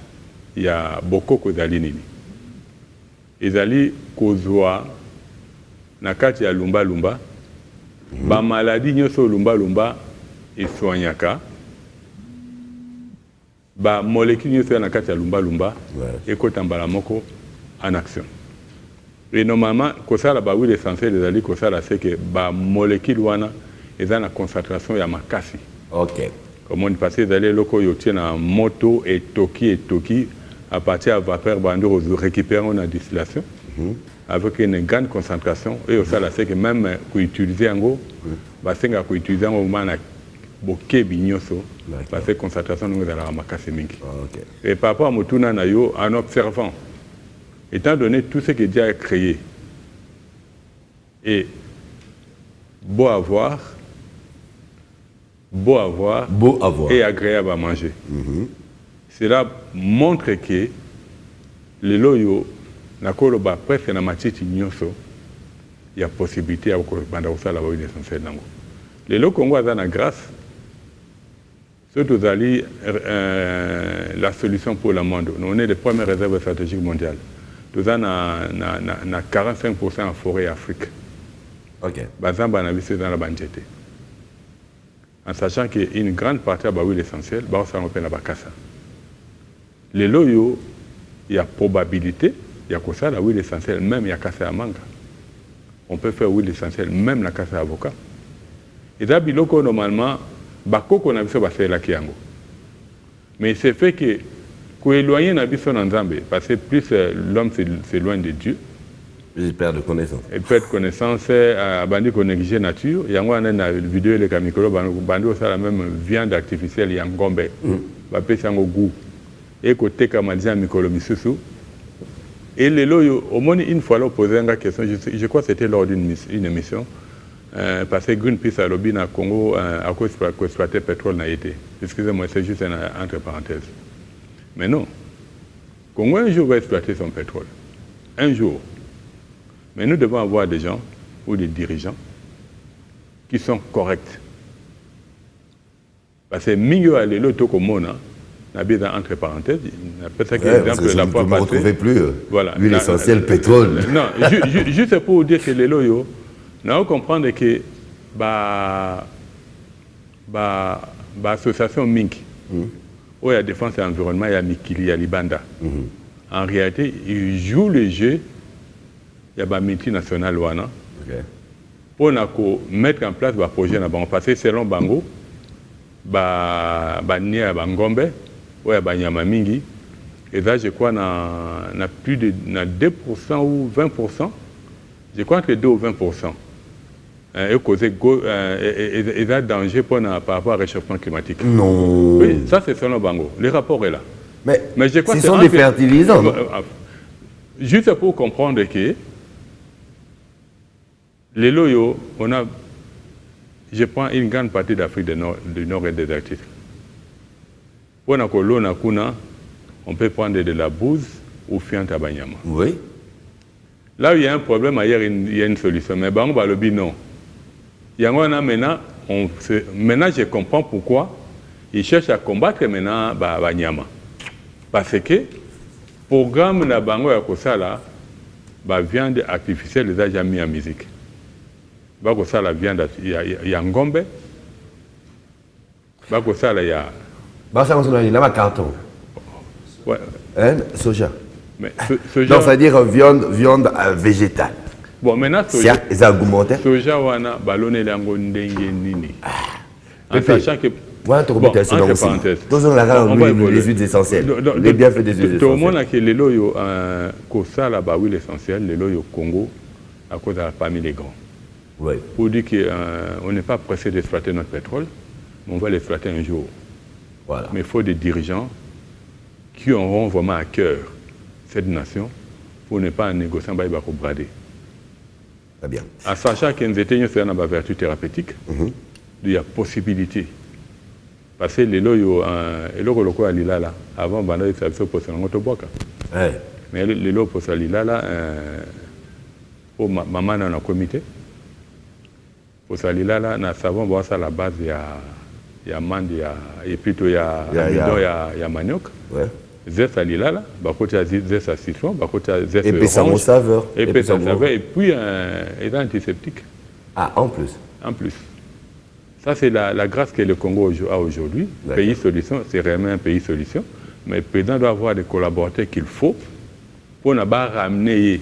il y a beaucoup ko zali nini. Ezali kozwa na kati ya lumba ba maladie nyoso lumba et soignaka. Ba molécule nyonso na kati ya lumba et kotambala moko en action. Et normalement kosala ba huile essentielle ezali kosala c'est que ba molécule wana eza na concentration ya makasi. OK. Comme on passe ezali loko yotie na moto et toki à partir de vapeur bando récupérer en distillation avec une grande concentration et au sala c'est que même pour utiliser ngo ba senga ko utiliser ngo mana bokebi nyoso parce que concentration nous allons makasi mingi. OK. Et par rapport à motuna na yo en observant étant donné tout ce que Dieu a créé et beau à voir et agréable à manger. Cela montre que les loyo na koloba presque na matiti nyoso il y a possibilité à ko banda usala ba huile essentielle nango. Les lo Congo a na grâce surtout la solution pour le monde. Nous on est les premières réserves stratégiques mondiales. Nous avons 45% en forêt Afrique. OK. Bazamba na biso dans la banjete. En sachant qu'une grande partie de l'huile essentielle, ça on appelle la bakassa. Les loyo, il y a probabilité, il y a ça la huile essentielle, même il y a kassa à manga. On peut faire huile essentielle, même la kassa à avocat. Et là, biloko normalement, bakoko na biso basé la kiango. Mais c'est fait que éloigner na biso na Nzambe parce que plus l'homme s'éloigne de Dieu, il perd de connaissance. Il perd de connaissance, bandi ko négliger nature, yango ana na vidéo le kamikolo bandi ça la même viande artificielle ya ngombe. Ba pesa ngo goût. Et côté kamadien mikolo misusu. Et les loyo au moins une fois là poser une question, je crois que c'était lors d'une émission. Parce que Greenpeace a lobby na Congo à cause exploiter pétrole n'a été. Excusez-moi, c'est juste entre parenthèses. Mais non. Congo un jour va exploiter son pétrole. Un jour. Mais nous devons avoir des gens ou des dirigeants qui sont corrects. Parce que Mingo a l'auto comme on a bien entre parenthèses, parce que la fois passée. Ne retrouvez plus voilà, l'huile essentielle pétrole. Non, juste pour vous dire que les loyaux, nous devons comprendre que l'association Mink, où il y a défense et environnement, il y a Mikili, il y a Libanda. En réalité, ils jouent le jeu, il y a une multinationale pour mettre en place un projet. Parce que selon Bango, il y a Bangombe, où il y a Nyama Mingi, et là, je crois, il y a plus de 2% ou 20%, je crois entre 2 ou 20%. Et causer un danger par rapport au réchauffement climatique. Non. Oui, ça c'est selon Bango. Le rapport est là. Mais je crois ce sont des fertilisants. Juste pour comprendre que les loyaux, on a, je prends une grande partie d'Afrique du Nord et des Arctiques. Pour na kolona kuna, on peut prendre de la bouse ou fiente à banyama. Oui. Là où il y a un problème, ailleurs il y a une solution. Mais bon, le non. Il y a maintenant, maintenant je comprends pourquoi ils cherchent à combattre maintenant banyama. Parce que programme na bango ya kosala ba viande artificielle les a jamais mis en musique. Ba kosala viande ya ngombe. Ba kosala ya ça on a carton. Ouais. Hein, soja. Mais donc ça veut dire viande végétale. Bon, maintenant, soja, soja wana balone lango ndenge nini. En sachant que voilà, tu remets ça dans parenthèse. Tous les huiles essentielles. Les bienfaits des huiles essentielles. Tout le monde a que les loyaux kosa la ba huile essentielle, les loyaux Congo à cause de parmi les grands. Oui. Pour dire qu'on n'est pas pressé d'exploiter notre pétrole, mais on va l'exploiter un jour. Voilà. Mais il faut des dirigeants qui auront vraiment à cœur cette nation pour ne pas négocier un bail pour brader. Très bien. En sachant qu'il y a une vertu thérapeutique, il y a possibilité. Parce que les loyaux, avant, il y avait pour mais les loyaux pour Salilala, pour maman dans le comité, pour Salilala, nous savons à la base, il y a mande, et plutôt il y a manioc. Ouais. Zeste à l'ilala, zeste à citron, zeste et puis ça me saveur. Et puis ça saveur, et puis un antiseptique. Ah, en plus. En plus. Ça, c'est la grâce que le Congo a aujourd'hui. Pays solution, c'est vraiment un pays solution. Mais le président doit avoir des collaborateurs qu'il faut pour ne pas ramener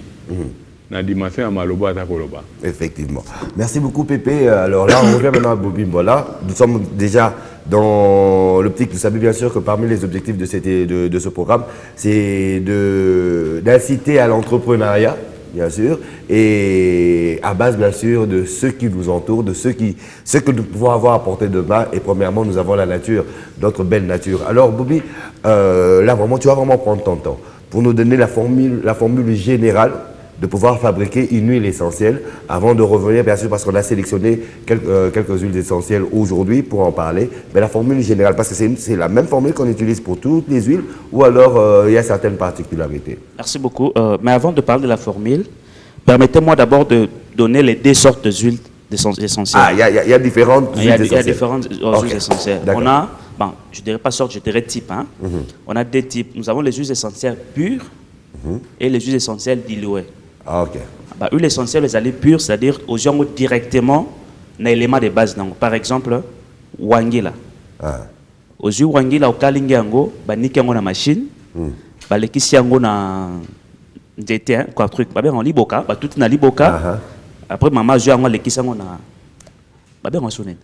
la dimension à Maloba à Koloba. Effectivement. Merci beaucoup, Pépé. Alors là, on revient maintenant à Bobby Mbola. Nous sommes déjà dans l'optique, vous savez bien sûr que parmi les objectifs de ce programme, c'est d'inciter à l'entrepreneuriat, bien sûr, et à base, bien sûr, de ceux qui nous entourent, de ce que nous pouvons avoir à portée de main. Et premièrement, nous avons la nature, notre belle nature. Alors, Bobby, là, vraiment, tu vas vraiment prendre ton temps pour nous donner la formule générale de pouvoir fabriquer une huile essentielle avant de revenir, bien sûr, parce qu'on a sélectionné quelques huiles essentielles aujourd'hui pour en parler. Mais la formule générale, parce que c'est la même formule qu'on utilise pour toutes les huiles ou alors il y a certaines particularités. Merci beaucoup. Mais avant de parler de la formule, permettez-moi d'abord de donner les deux sortes d'huiles essentielles. Ah, il y a différentes huiles essentielles. Il y a différentes huiles essentielles. On a, bon, je ne dirais pas sorte, je dirais type. Hein. On a deux types. Nous avons les huiles essentielles pures et les huiles essentielles diluées. Ah, ok. Bah, huile essentielle, les huiles pures, c'est-à-dire aux gens directement dans l'élément de base. Par exemple, wangila. Aux huiles wangila, au kalingango, bah nikango na machine, bah lekisiango na ndete, quoi truc, bah ben en liboka, bah tout na liboka. Après maman joue lekisiango na, bah ben en sonne.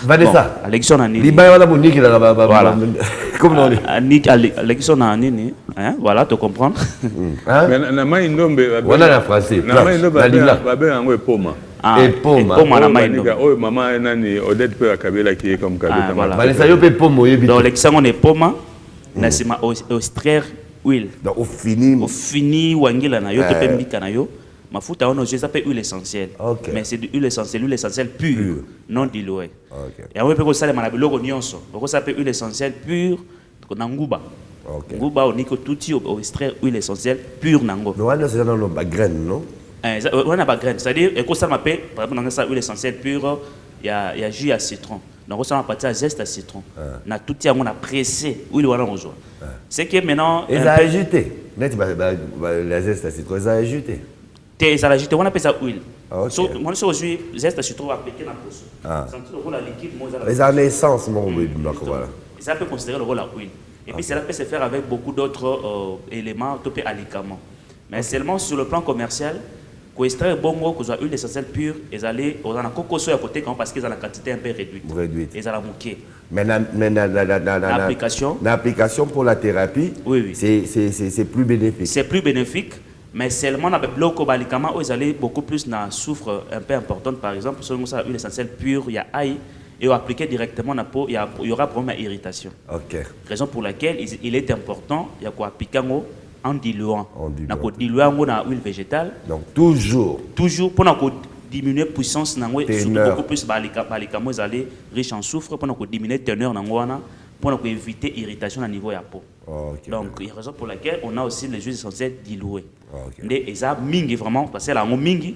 Vanessa. L'élection na nini. Liba wana boniki la voilà. Comme on dit. L'élection na nini. Hein, voilà, tu comprends. Mais na mai ndombe. Voilà la français. Na mai ndombe babe yango epoma. Epoma na mai ndombe. Oh maman nani Odette pe akabela qui est comme kabeta. Vanessa yo pe pomo yebi. Donc l'élection on epoma na sima extraire huile. Donc au fini wangila na yo to pe mbika na yo. Mafuta on ça s'appelle huile essentielle. Mais c'est de l'huile essentielle pure, non diluée. Et on peut que ça les manabiloko nyonso. Donc ça s'appelle huile essentielle pure na nguba. Nguba on dit que tout au extraire huile essentielle pure nango. Non, c'est dans le graine, non? On a pas graine, c'est-à-dire que ça m'appelle par exemple dans ça huile essentielle pure, il y a jus à citron. Donc ça on partir à zeste à citron. Na tout y a on a pressé huile wana on joue. C'est que maintenant ils a ajouté. Net la zeste à citron, ils a ajouté. Ça l'agite, on appelle ça huile. Moi, je suis zeste à citron appliqué dans le poisson. C'est le rôle liquide. Mais en essence, mon oui, voilà. Ça peut considérer le rôle à huile. Et puis cela peut se faire avec beaucoup d'autres éléments, topé alicament. Mais seulement sur le plan commercial, pour extraire bongo, que soit huile essentielle pure, ils allaient, on a coco soya à côté parce qu'ils ont la quantité un peu réduite. Ils allaient mouquer. Mais l'application pour la thérapie, c'est plus bénéfique. C'est plus bénéfique. Mais seulement avec l'eau balikama, ils allaient beaucoup plus dans soufre un peu importante. Par exemple, selon ça, une essentielle pure, il y a ail, et appliqué directement dans la peau, il y aura vraiment irritation. Raison pour laquelle il est important, il y a quoi appliquer en diluant. On diluer dans l'huile végétale. Donc toujours pour diminuer la puissance, beaucoup plus balikama, ils allaient riche en soufre, pour diminuer la teneur dans pour éviter irritation au niveau de la peau. Okay, donc il y a raison pour laquelle on a aussi les huiles essentielles diluées. Okay. Et ça mingi vraiment parce que la mingi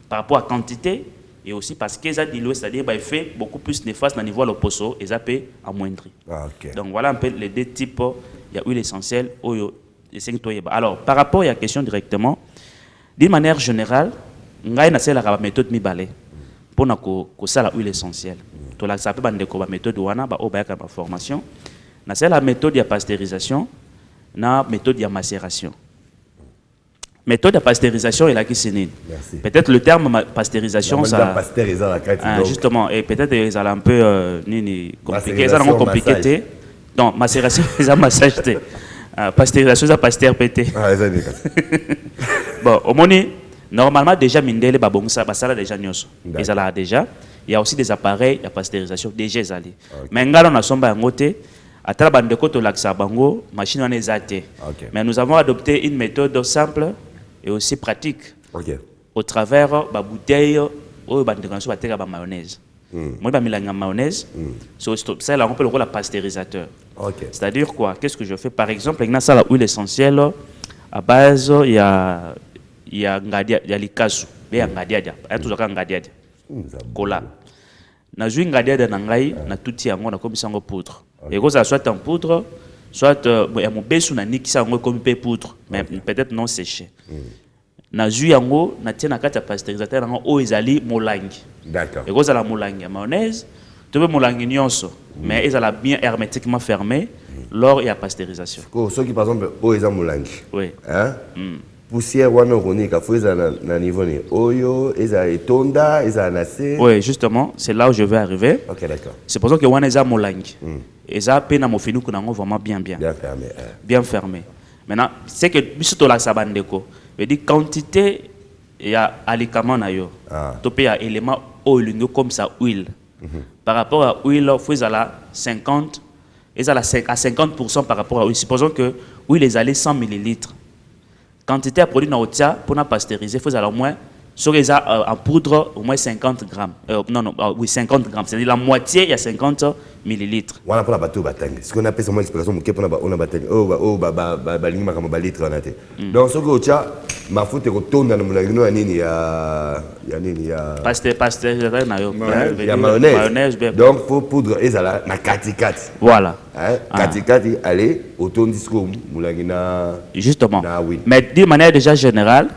par rapport à quantité et aussi parce que ça dilué, c'est-à-dire bah, il fait beaucoup plus néfaste au niveau de l'opposo et ça peut amoindrir. Okay. Donc voilà un peu les deux types. Il y a huile essentielle. Alors par rapport à la question directement, d'une manière générale, on a une méthode mi-balai pour la huile essentielle. Tout ça peut être une méthode de formation. C'est la méthode de pasteurisation, la méthode de macération. Méthode de pasteurisation est là qui s'est. Peut-être le terme pasteurisation, ça. Justement, et peut-être ils ont un peu compliqué. Ils ont compliqué. Donc, macération, ils ont massage. Pasteurisation, ça pasteur pété. Bon, au moment normalement, déjà, Mindele, ça déjà nyos. Ils ont déjà. Il y a aussi des appareils de pasteurisation déjà allés. Mais on a somba en côté. À travers de côté l'accès bango, machine on est athée. Mais nous avons adopté une méthode simple et aussi pratique. Au travers de bouteille ou de mayonnaise. Moi, je mets la mayonnaise. C'est là on peut le rôle de pasteurisateur. C'est-à-dire quoi? Qu'est-ce que je fais? Par exemple, il y a l'huile essentielle à base il y a l'ikasu, il y a ngadiadia, il y a toujours ngadiadia. Cola. Na joué ngadiadia na ngai na tuti yango na komisa ngo poudre. Et que ça soit en poudre, soit mon besu na niki ça comme poudre, mais peut-être non séché. Na jus yango na tia na kati ya pasteurisateur yango o ezali molangi. D'accord. Et que ça la molangi mayonnaise, tu veux molangi nyonso, mais ezala bien hermétiquement fermé lors il y a pasteurisation. Ceux qui par exemple o ezali molangi. Oui. Hein? Poussière wana ronika faut na niveau ni oyo ezali tonda ezali nase. Oui, justement, c'est là où je vais arriver. OK, d'accord. C'est pour ça que wana ezali molangi. Et ça pena mo finu kuna vraiment bien fermé. Bien fermé. Maintenant, c'est que biso la sabandeko, veut dire quantité il y a alikama na yo. To pe ya élément oil comme ça huile. Par rapport à huile, faut ezala 50 ezala à 50% par rapport à huile. Supposons que huile ezali 100 ml. Quantité à produit dans pour la pasteuriser, il faut au moins, sur les en poudre, au moins 50 grammes. Oui, 50 grammes. C'est-à-dire la moitié, il y a 50 millilitres. Voilà pour la bateau batang. Ce qu'on appelle seulement l'expression, pour la batang. Oh, litre. Donc, ce que tu as, ma faute est retourne dans le moulin. Il y a mayonnaise. Donc, il faut poudre et ça la katikati. Voilà. Katikati, allez, autour du discours, justement. Mais de manière déjà générale,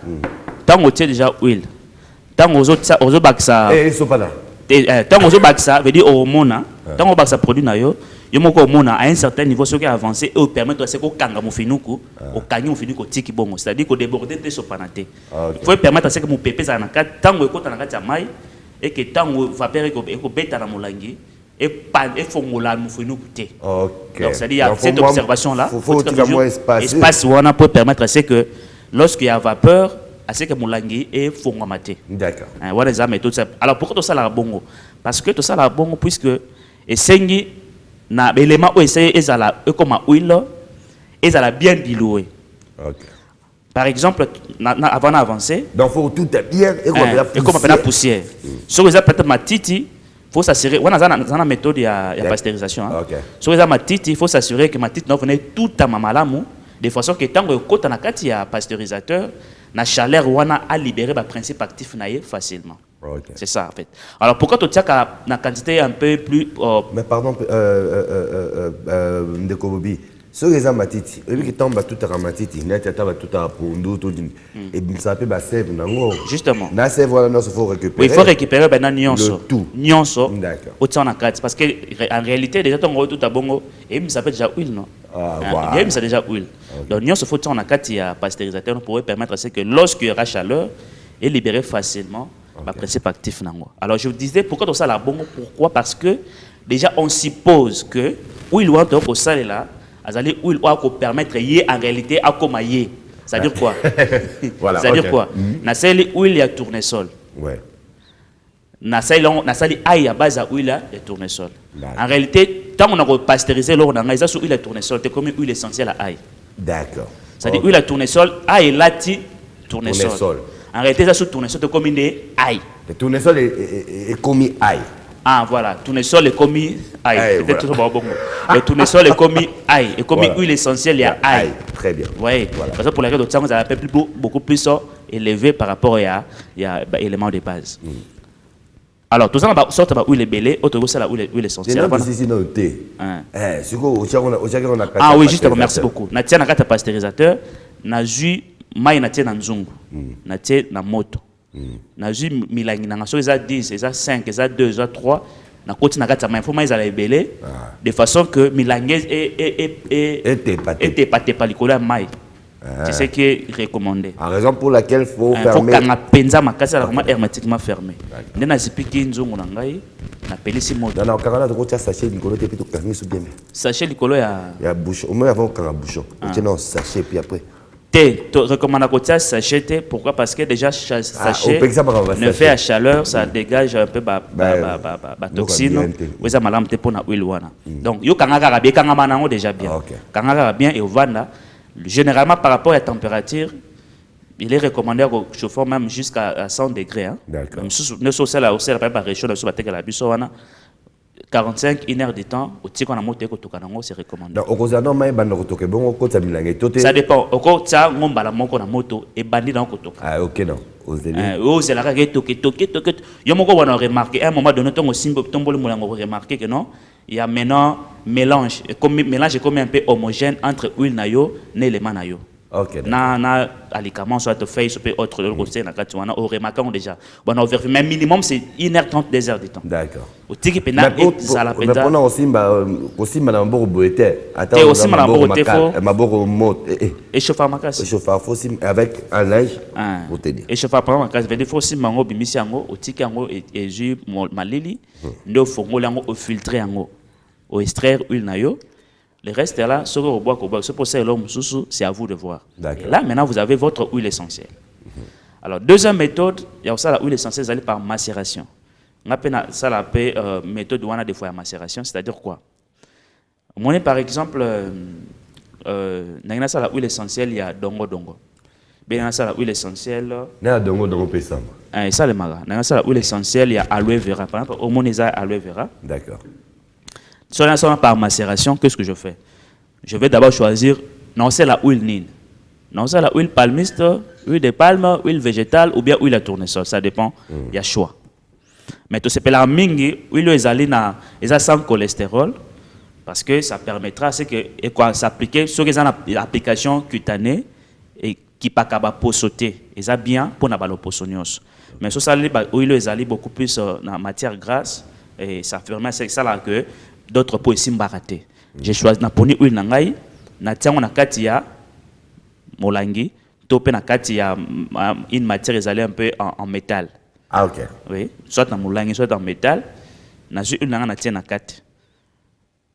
tant que tu as déjà huile, tant que tu as baksa. Tant que tu as baksa, veut dire au mona, tant que tu as produit na yo, à un certain niveau, ce qui est avancé, et permet de se kanga mofinuku, au kanyo mofinuku tiki bongo, c'est-à-dire qu'au déborder de sopanate. Il faut permettre à ce que mon pépé ça na kat, tant que tu as na kat mai, et que tant que vapeur et que beta na molangi. Et formuler mofinuku te. Donc c'est-à-dire il y a cette observation là. Il faut toujours espace pour permettre à ce que lorsqu'il y a vapeur, à ce que molangi est formamaté. D'accord. Voilà les méthodes. Alors pourquoi tout ça la bongo? Parce que tout ça la bongo puisque et sengi na élément où essayer ezala comme huile ezala bien dilué. Par exemple, avant d'avancer. Donc faut tout bien et comme la poussière. Sur les peut-être matiti. Il faut s'assurer, on a une méthode de pasteurisation. Sur les matiti, il faut s'assurer que matiti ne venait tout à mamalamu, de façon que tant que quand on a un pasteurisateur, la chaleur a libéré le principe actif facilement. C'est ça en fait. Alors pourquoi tu as une quantité un peu plus. Mais pardon, Ndeko Bobi. Sur les matiti, et puis tombe tout à matiti, net à tout à pundu, tout et ça peut sève nango. Justement. Na sève voilà non, il faut récupérer. Il faut récupérer ben nyonso. Tout. Nyonso. D'accord. Autant en carte parce que en réalité déjà ton tout à bongo et ça fait déjà huile non. Il ça déjà huile. Donc nyonso faut en carte il y a pasteurisateur pour permettre à ce que lorsqu'il y aura chaleur et libérer facilement le principe actif nango. Alors je vous disais pourquoi tout ça la bongo? Pourquoi? Parce que déjà on suppose que huile ou au sale là azali huile ou permettre en réalité à comme yé. C'est-à-dire quoi? Voilà. C'est-à-dire quoi? Na sali huile ya tournesol. Ouais. Na sali ail à base à huile ya tournesol. En réalité, tant on a pasteurisé l'eau dans les huile à tournesol, c'est comme huile essentielle à ail. D'accord. C'est-à-dire huile à tournesol, ail lati tournesol. En réalité, ça sous tournesol c'est comme une ail. Le tournesol est comme ail. Ah, voilà. Tournesol est commis ail. Ail, Peut-être voilà. tout bon. Le tournesol est commis ail. Et commis Voilà. huile essentielle, il y a ail. Très bien. Oui. Voilà. Parce que pour les règles de sang, vous avez beaucoup plus élevé par rapport à éléments de base. Alors, tout ça, on sort de l'huile belée, autre chose, c'est la huile essentielle. C'est non, c'est non, thé. Ah oui, justement, merci beaucoup. Na tia na kata pasteurisateur, na jus mai na tia na nzungu, na tia na moto. Na jus milangi na ngaso eza 10, eza 5, eza 2, eza 3. Na koti na kata mai faut mai za belé de façon que milangi et pâté par likolo mai. C'est ce qui est recommandé. En raison pour laquelle il faut Faut fermer. kanga penza makasi la hermétiquement fermé. Ndena zipiki nzungu na ngai na pelisi moto. Non, quand on a droit à sachet, Nicolas, tu peux tout faire bien. Sachet likolo ya Il y a bouchon. Au moins avant quand on a bouchon. Tu non sachet puis après. thé, tu recommandes à sachet thé. Pourquoi? Parce que déjà sachet ne fait à chaleur, ça dégage un peu la toxine. Oui, ça malam thé pour na huile wana. Donc yo kanga bien, kanga manango déjà bien. Kanga bien et au vanda. Généralement par rapport à la température, il est recommandé à chauffer même jusqu'à 100 degrés. Hein. D'accord. Ne sauce là aussi la réchaud, la 45 1 heure de temps au tir qu'on a monté ko tukanango c'est recommandé. Donc au cause non mais bando kotoke bon ko ça bilange toté. Ça dépend. Au ko ça ngomba la moko na moto et bandi dans ko toka. Ah OK non. C'est la règle toke. Yo moko wana remarquer à un moment donné ton simbo tombolo mulango remarquer que non, il y a maintenant mélange comme un peu homogène entre huile na yo et élément na yo. OK. Na alikament soit de face ou autre de côté na katuana au remarquant déjà. Bon on vérifie mais minimum c'est 1h30 2 heures de temps. D'accord. Au tiki pena et ça la pena. Mais pendant aussi madame Boro boete. Attends aussi madame Boro tefo. Maboro mot Et chauffeur makasi. Chauffeur faut aussi avec un linge pour te dire. Et chauffeur par makasi veut dire faut aussi mango bimisi yango au tiki yango et jus malili ndo fongo yango au filtrer yango au extraire huile na yo. Le reste est là, ce que vous boire, c'est pour ça l'homme sous, c'est à vous de voir. Et là, maintenant, vous avez votre huile essentielle. Alors, deuxième méthode, il y a aussi la huile essentielle, vous allez par macération. On appelle ça la méthode où on a des fois la macération, c'est-à-dire quoi? Moi, par exemple, dans la huile essentielle, il y a dongo. Bien, dans la huile essentielle. Il y a dongo pesam. Et ça, le maga. Dans la huile essentielle, il y a aloe vera. Par exemple, au monde, il y a aloe vera. D'accord. Seulement par macération, qu'est-ce que je fais? Je vais d'abord choisir, non, c'est la huile nine. Non, c'est la huile palmiste, huile de palme, huile végétale ou bien huile à tournesol. Ça dépend, il y a choix. Mais tout ce que la mingi, huile est sans cholestérol parce que ça permettra de s'appliquer sur les applications cutanées et qui pas capable de sauter. Et ça bien pour la balopostonios. Mais sur ça, l'huile est beaucoup plus en matière grasse et ça permet ça là que d'autres pots ici mbaraté. J'ai choisi na poni huile nangai na tiango na kati ya molangi topé na kati ya une matière isolée un peu en métal. Ah OK. Oui, soit na molangi soit en métal. Na ju huile nanga na tia na kati.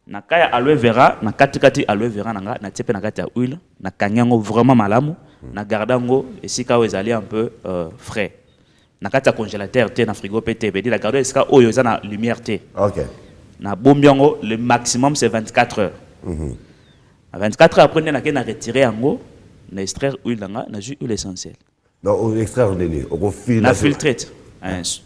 Na kaya aloe vera na kati aloe vera nanga na tipe na kati ya huile na kanyango vraiment malamu na gardango esika o ezali un peu frais. Na kati ya congélateur té na frigo pété bédi la garder esika oyo eza na lumière té. OK. Na bombiongo le maximum c'est 24 heures. À 24 heures après on a retiré ango na extraire huile nanga na jus huile essentielle. Donc au extraire on filtre. Na filtré.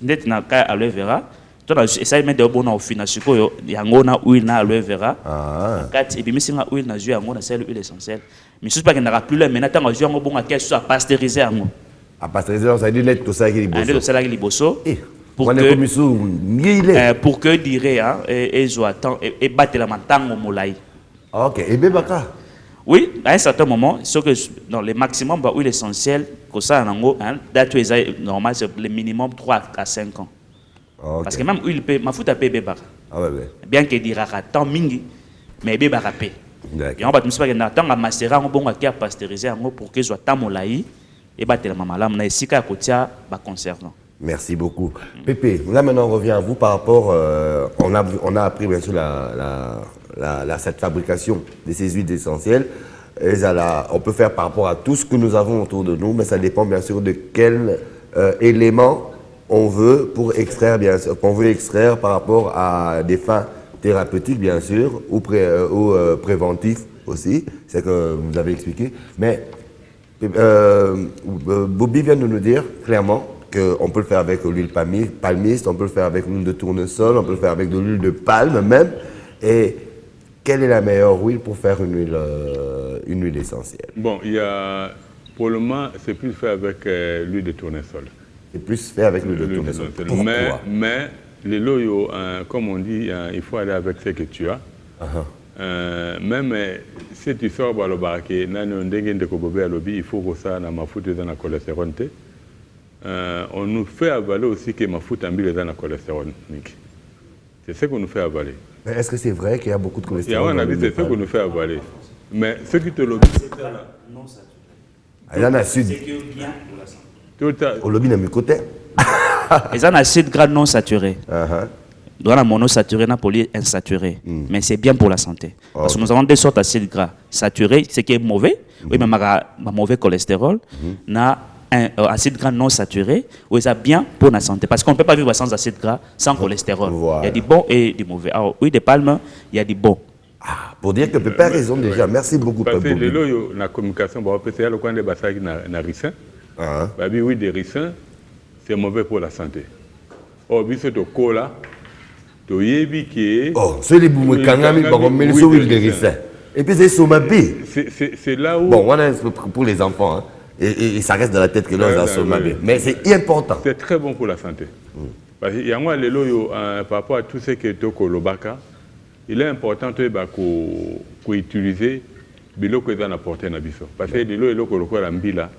Net na ka aloe vera. Toi essaye mettre de bon au final sikoyo yango na huile na aloe vera. Ah. Kati ebimisi nga huile na jus yango na sel huile essentielle. Mais je sais pas qu'il n'aura plus là mais tant jus yango bon à quelque soit pasteuriser yango. À pasteuriser ça veut dire tout ça qui liboso. Tout ça qui liboso. Pour que dirait hein et joatan et battre la matango molai. OK, et bebaka. Oui, à un certain moment, ce que dans le maximum bah huile essentielle que ça nango hein date normal c'est le minimum 3 à 5 ans. Okay. Parce que même huile peut ma fout à bebaka. Ah ouais. Bien que dira tant mingi mais bebaka pe. D'accord. Et on va tout ça que tant à macérer on bon à pasteuriser pour que soit tamolai et battre la mamalam na esika kotia ba conservant. Merci beaucoup. Pépé, là maintenant on revient à vous par rapport, on a appris bien sûr cette fabrication de ces huiles essentielles. On peut faire par rapport à tout ce que nous avons autour de nous, mais ça dépend bien sûr de quel élément on veut pour extraire, bien sûr, qu'on veut extraire par rapport à des fins thérapeutiques bien sûr, ou préventifs aussi, c'est que vous avez expliqué. Mais Bobby vient de nous dire clairement qu'on peut le faire avec l'huile palmiste, on peut le faire avec l'huile de tournesol, on peut le faire avec de l'huile de palme même. Et quelle est la meilleure huile pour faire une huile essentielle? Bon, pour le moment, c'est plus fait avec l'huile de tournesol. C'est plus fait avec l'huile de tournesol. Pourquoi? Mais les loyaux, comme on dit, il faut aller avec ce que tu as. Même si tu sors par le barquet, il faut que ça ait ma foute dans la cholestérol. On nous fait avaler aussi que ma foute en dans la cholestérol. C'est ce qu'on nous fait avaler. Est-ce que c'est vrai qu'il y a beaucoup de cholestérol? C'est ce qu'on nous fait avaler. Mais ce qui te le il y a un acide. Au lobby de mes côtés. Il y a un acide gras non saturé. Dans la monosaturé, la polyinsaturé. Mais c'est bien pour la santé. Parce que nous avons deux sortes d'acides gras. Saturé, ce qui est mauvais, oui, mais mauvais cholestérol. Na un acide gras non saturé, oui, c'est bien pour la santé. Parce qu'on ne peut pas vivre sans acide gras, sans cholestérol. Voilà. Il y a du bon et du mauvais. Alors, oui, des palmes, il y a du bon. Pour dire que Pépé a raison déjà. Merci beaucoup, Pépé. Parce Pépé. que la communication, c'est le coin des bassins qui n'a ricin. Oui, des ricins, c'est mauvais pour la santé. Oh, oui, c'est au cola. Oh, c'est les boumous kangami, on met les huiles de ricin. Et puis c'est somabi. C'est là où. Bon, voilà pour les enfants. Hein. Et ça reste dans la tête que l'on a somabi. Mais c'est important. C'est très bon pour la santé. Parce qu'il y a moi, les loyaux, par rapport à tout ce qui est au Lobaka, il est important qu'on utilise les loyaux que dans portée na biso. Parce que les loyaux que l'on a mbila,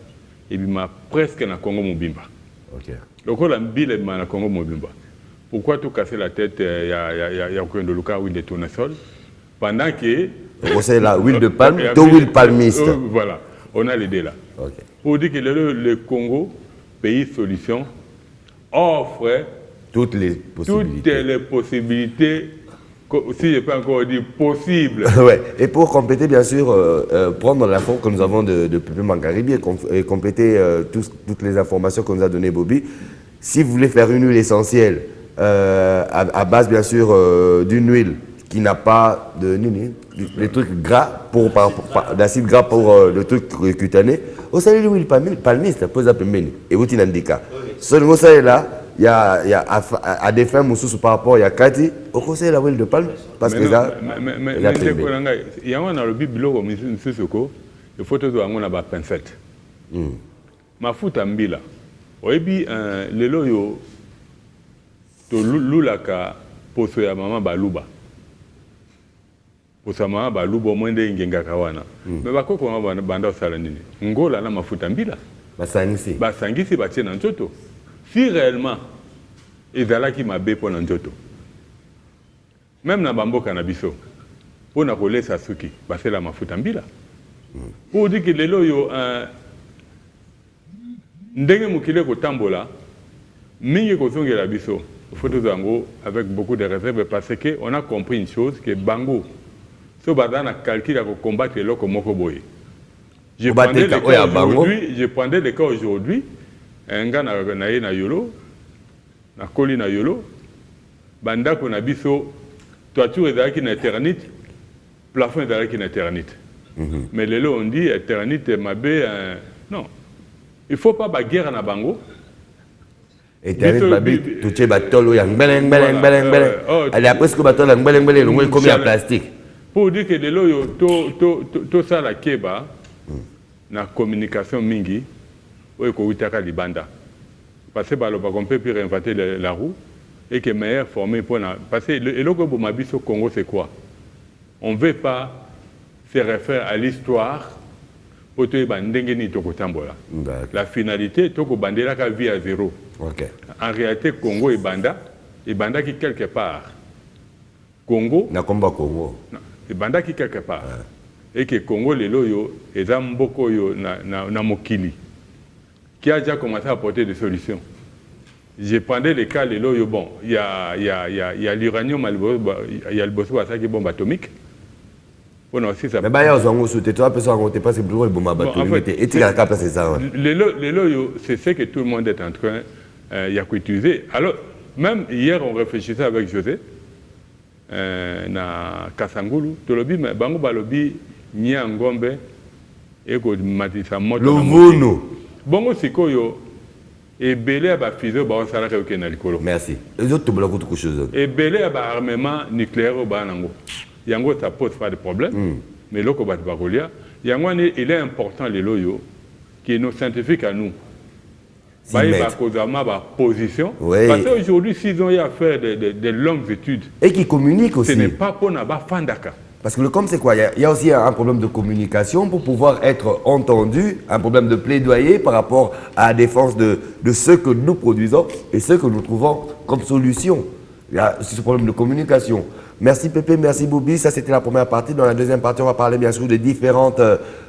et puis presque na Congo Mobimba. Le la mbila na Congo Mobimba. Pourquoi tout casser la tête? Il y a aucun de Lucas huile de tournesol. Pendant que. C'est la huile de palme, de huile palmiste. Voilà, on a l'idée là. Pour dire que le Congo, pays solution, offre toutes les possibilités, si je peux encore dire possibles. Ouais. Et pour compléter, bien sûr, prendre l'info que nous avons de Pépé Mangaribi et compléter toutes les informations que nous a donné Bobby, si vous voulez faire une huile essentielle, à base bien sûr d'une huile qui n'a pas les trucs gras d'acide gras pour le truc cutané, au sein de l'huile palmiste, pose appelé et vous t'indica. Seulement ça est là, il y a à des fins moussous par rapport il y a Kati, au conseil de l'huile de palme parce que ça il y a un bible comme il faut que on a pincette. Ma fout en bila. Oebi les loyo to lulaka poso ya mama baluba poso mama baluba mwende ngenga kawana mais bakoko mama banda osala nini ngola na mafuta mbila basangisi batie na nzoto si réellement ezalaki mabe mpo na nzoto même na bamboka na biso mpo na kolesa suki basela mafuta mbila pour dire que lelo yo ndenge mokili kotambola mingi kozongela biso photo zango avec beaucoup de réserves parce qu'on a compris une chose que bango so badana calcul à combattre l'oko moko boye. Je prendrais le cas aujourd'hui un gars na yolo na koli na yolo banda ko na biso toiture ezalaki na éternité plafond ezalaki na éternité mais lelo on dit éternité mabe non il ne faut pas baguerre na bango. Et tu as dit que tu as batolo yang beleng. Elle a presque batolo yang beleng comme en plastique. Pour dire que de l'eau tout ça la keba na communication mingi ou ko utaka libanda. Parce que on peut plus réinventer la roue et que meilleur formé pour parce que le logo Bomabiso au Congo c'est quoi? On ne veut pas se référer à l'histoire. La finalité, c'est que bandera ka vie à zéro. En réalité, Congo et Banda qui quelque part. Congo. Na combat Congo. Et Banda qui quelque part. Et que Congo les loyo et Zamboko yo na mokili. Qui a déjà commencé à apporter des solutions. Je prendrais les cas les loyo bon. Il y a l'uranium, il y a le bosso à ça qui est bombe atomique. Mais bah il y a un souté toi parce qu'on pas c'est plus bon et tu as capté c'est ça. Les loyaux c'est ce que tout le monde est en train d'utiliser. Alors même hier on réfléchissait avec José na Kasangulu to lobi mais bango balobi nya ngombe et ko matisa moto. Lovuno. Bongo sikoyo Et belé a fusée ba sala ke na likolo. Merci. Les autres bloquent autre chose. Et belé a armement nucléaire ba nango. Yango ça pose pas de problème. Mais loko ba bakolia, yango il est important les loyo que nos scientifiques à nous. Ba position. Oui. Parce qu'aujourd'hui s'ils ont eu à faire des longues études et qui communiquent aussi. Ce n'est pas pour na ba fandaka. Parce que le com, c'est quoi? Il y a aussi un problème de communication pour pouvoir être entendu, un problème de plaidoyer par rapport à la défense de ce que nous produisons et ce que nous trouvons comme solution. Il y a ce problème de communication. Merci Pépé, merci Boubi. Ça, c'était la première partie. Dans la deuxième partie, on va parler bien sûr des différentes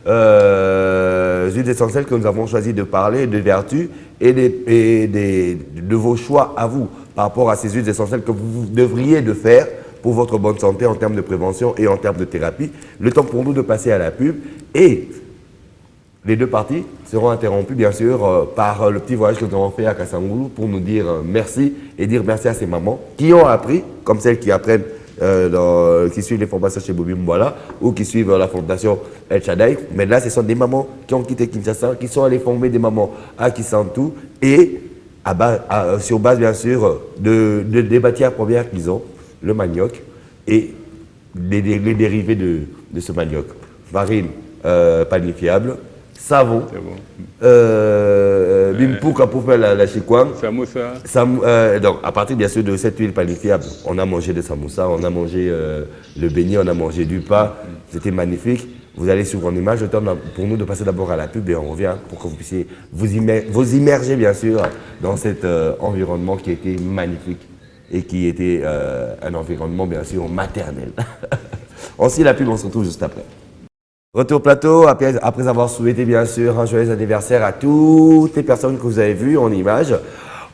huiles essentielles que nous avons choisi de parler, de vertus et de vos choix à vous par rapport à ces huiles essentielles que vous devriez de faire pour votre bonne santé en termes de prévention et en termes de thérapie. Le temps pour nous de passer à la pub et les deux parties seront interrompues bien sûr par le petit voyage que nous avons fait à Kassangoulou pour nous dire merci et dire merci à ces mamans qui ont appris, comme celles qui apprennent, qui suivent les formations chez Bobby Mbouala ou qui suivent la fondation El Shaddai. Mais là, ce sont des mamans qui ont quitté Kinshasa, qui sont allées former des mamans à Kisantou et sur base bien sûr des matières premières qu'ils ont, le manioc et les dérivés de ce manioc. Farine panifiable, savon, bimpouka pour faire la chikwang. Samoussa. Donc à partir bien sûr de cette huile panifiable, on a mangé de samoussa, on a mangé le beignet, on a mangé du pain. C'était magnifique. Vous allez sur mon image, le temps pour nous de passer d'abord à la pub et on revient pour que vous puissiez vous immerger bien sûr dans cet environnement qui était magnifique et qui était un environnement bien sûr maternel. On suit la pub, on se retrouve juste après. Retour au plateau, après avoir souhaité bien sûr un joyeux anniversaire à toutes les personnes que vous avez vues en image.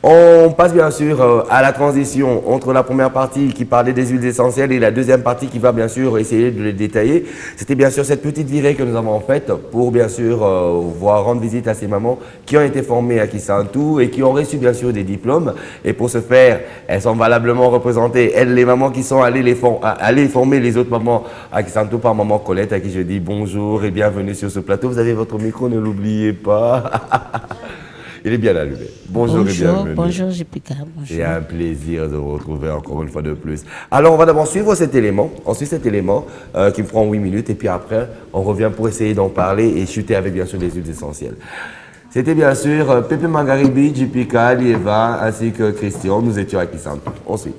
On passe bien sûr à la transition entre la première partie qui parlait des huiles essentielles et la deuxième partie qui va bien sûr essayer de les détailler. C'était bien sûr cette petite virée que nous avons faite pour bien sûr rendre visite à ces mamans qui ont été formées à Kisantou et qui ont reçu bien sûr des diplômes. Et pour ce faire, elles sont valablement représentées. Elles, les mamans qui sont allées former les autres mamans à Kisantou par maman Colette à qui je dis bonjour et bienvenue sur ce plateau. Vous avez votre micro, ne l'oubliez pas. Il est bien allumé. Bonjour et bienvenue. Bonjour JPK. C'est un plaisir de vous retrouver encore une fois de plus. Alors on va d'abord suivre cet élément. On suit cet élément qui me prend 8 minutes et puis après on revient pour essayer d'en parler et chuter avec bien sûr des huiles essentielles. C'était bien sûr Pépé Mangaribi, JPK, Lieva ainsi que Christian. Nous étions à Kisantou. On suit.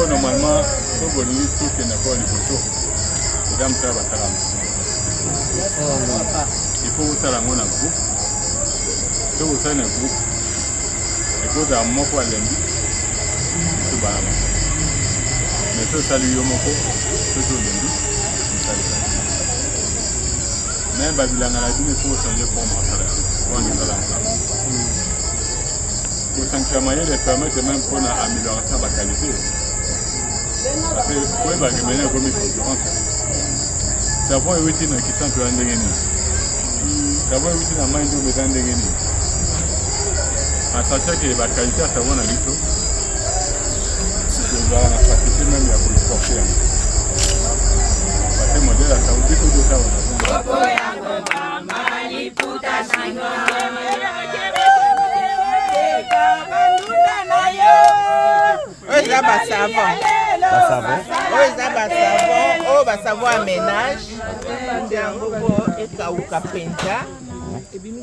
Normalement, tout qui n'est pas du photo, il faut vous faire un groupe. Si vous faites un groupe, il faut un mot pour l'envie. Mais ce salut au mot, toujours l'envie. Mais Babylone a dit qu'il faut changer pour moi. Pour sanctuariser les permettre même pour améliorer sa qualité. Parce que oui, bah, que maintenant comme concurrence. Ça va éviter dans qui sont en dégainé. Ça va éviter dans main de mettre en dégainé. En sachant que la qualité ça va dans l'ito. C'est la pratique même la pour sportif. Parce que modèle ça vous dit tout ça. Savon à ménage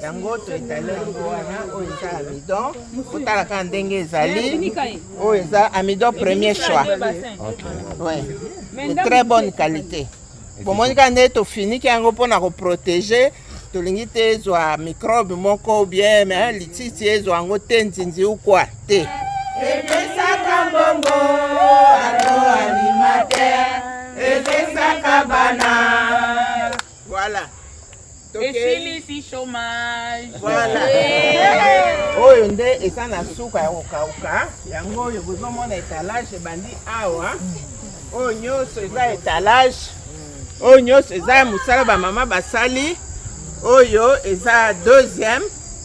yango to étalé wana oyo eza amidon otalaka ndenge ezali oyo eza amidon premier choix ouais. De très bonne qualité bomonika nde tofiniki yango mpona koprotege tolingi te ezwa microbe moko bien mais lititi ezwa yango te nzinzi ukwa te epesaka mbongo agroalimentaire epesaka bana voilà Esili chômage. Voilà. Oyo nde eza na suka ya kokauka yango oyo bozomona étalage ebandi awa oyo nyonso eza étalage oyo nyonso eza mosala bamama basali oyo eza deuxième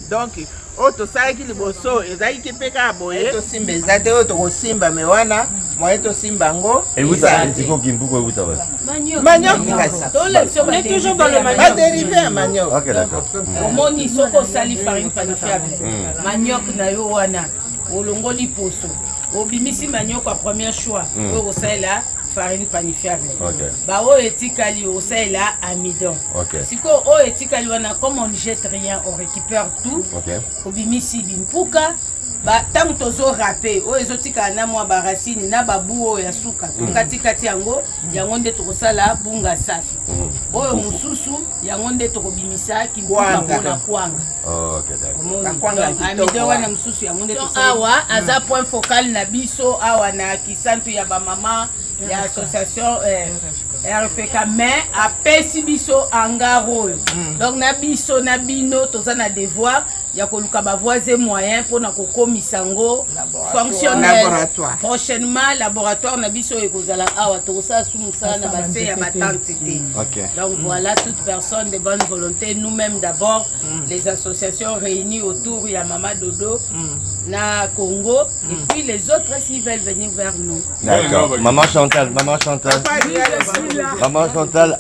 donc oyo tosalaki liboso ezalaki mpe kaka boye tosimba eza te oyo tokosimba me wana moye tosimba yango manioc On est toujours dans le manioc. badérivé ya manioc. Ok, d'accord. Omoni soko osali farine panifiable. Manioc na yo wana olongoli poso. Obimisi manioc à premier choix. Oyo osalela farine panifiable. Ba oyo etikali osalela amidon. Siko oyo etikali wana comme on ne jette rien, on récupère tout. Obimisi bimpuka. Ba tango tozo râper oyo ezotika na mwa barasini na babu oyo ya suka tokatikati yango nde tokosala bunga safi oyo mususu yango nde tokobimisa kimpuka mpona kwanga. Amido wana mususu yango nde tosala awa aza point focal na biso awa na kisantu ya bamama ya association RFK mais apesi biso angaro donc na biso na bino toza na devoir ya koluka ba voisin moyen pour na kokomisa ngo fonctionnel prochainement laboratoire na biso ekozala awa tokosa sumusala na base ya batantité. Donc voilà, toute personne de bonne volonté, nous-mêmes d'abord les associations réunies autour ya Mama Dodo na Congo et puis les autres s'ils veulent venir vers nous. D'accord. Maman Chantal,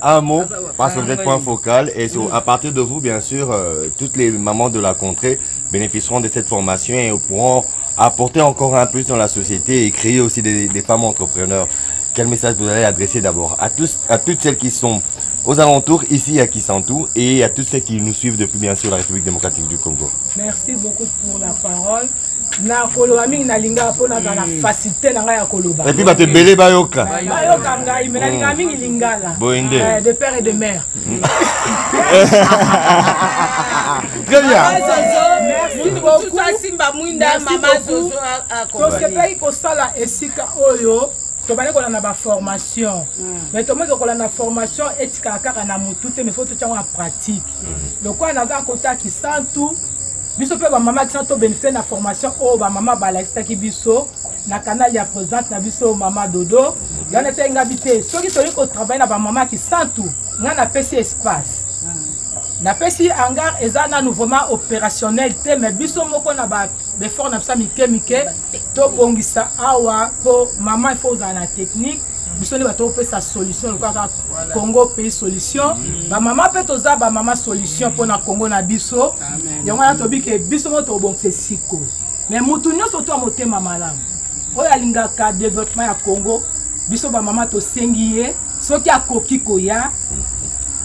un mot parce que vous êtes point focal et à partir de vous bien sûr toutes les mamans de la contrée bénéficieront de cette formation et pourront apporter encore un plus dans la société et créer aussi des femmes entrepreneurs. Quel message vous allez adresser d'abord à toutes celles qui sont aux alentours ici à Kisantu et à toutes celles qui nous suivent depuis bien sûr la République démocratique du Congo? Merci beaucoup pour la parole. Na koloba mingi na linga pona na facilité na ngai ya koloba. Et puis ba te belé bayoka. Bayoka ngai mais na linga mingi lingala. De père et de mère. Très bien. Merci beaucoup. Simba mwinda mama Zozo Parce que pays kosala esika oyo tobane kola na ba formation. Mais to moko kola na formation etika kaka na mutu te mais faut tout en pratique. Le quoi na za kota Kisantu biso pe ba mama qui sont bénéficier na formation o ba mama balakisa ki biso na canal ya présidente na biso Mama Dodo yana te ngabité soki to ko travailler na ba mama qui Kisantu nga na pesi espace na pesi hangar ezana nouveaument opérationnel te mais biso moko na ba effort na sa mike to bongisa awa po mama il faut na technique biso ne bato pe sa solution le quoi Congo pays solution ba mama pe toza ba mama solution pour na Congo na biso yango na to bi ke biso mo to bon c'est siko mais mutu nyonso to motema malamu oyo alingaka développement ya Congo biso ba mama to sengiye soki akoki koya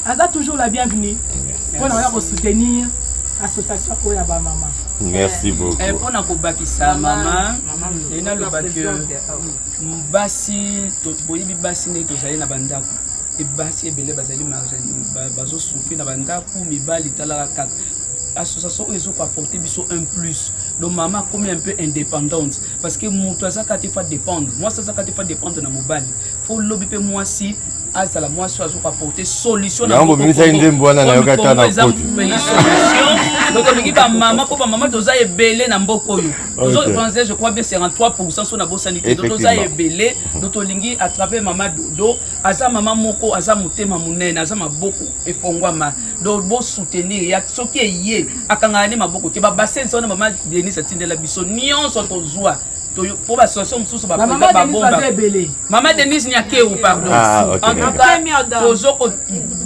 aza toujours la bienvenue pour na soutenir association oyo ba mama. Merci beaucoup. Pour na kobakisa mama ena lo bakio basi to boyibi basi ne to zali na bandako e basi ebele bazali marjani bazo souffrir na bandako mibali talaka kaka association ils ont apporté biso un plus donc maman comme un peu indépendante parce que moto azaka te fa dépendre moi ça ka te fa dépendre na mobali faut lobby pe moi si azala moi so azo apporter solution na moko misa ndembo na yoka ta na koti donc on ba maman pour maman toza ebele na mboko yo tozo penser je crois bien 53% so na bo sanité donc toza ebele donc tolingi à travers maman dodo aza maman moko aza motema munene aza maboko efongwama donc bo soutenir ya soki eye akanga ne maboko te ba bassin so na maman Denise atindela biso nyonso tozwa pour la situation sous ba maman Denise n'y a que ou pardon en tout cas tozo ko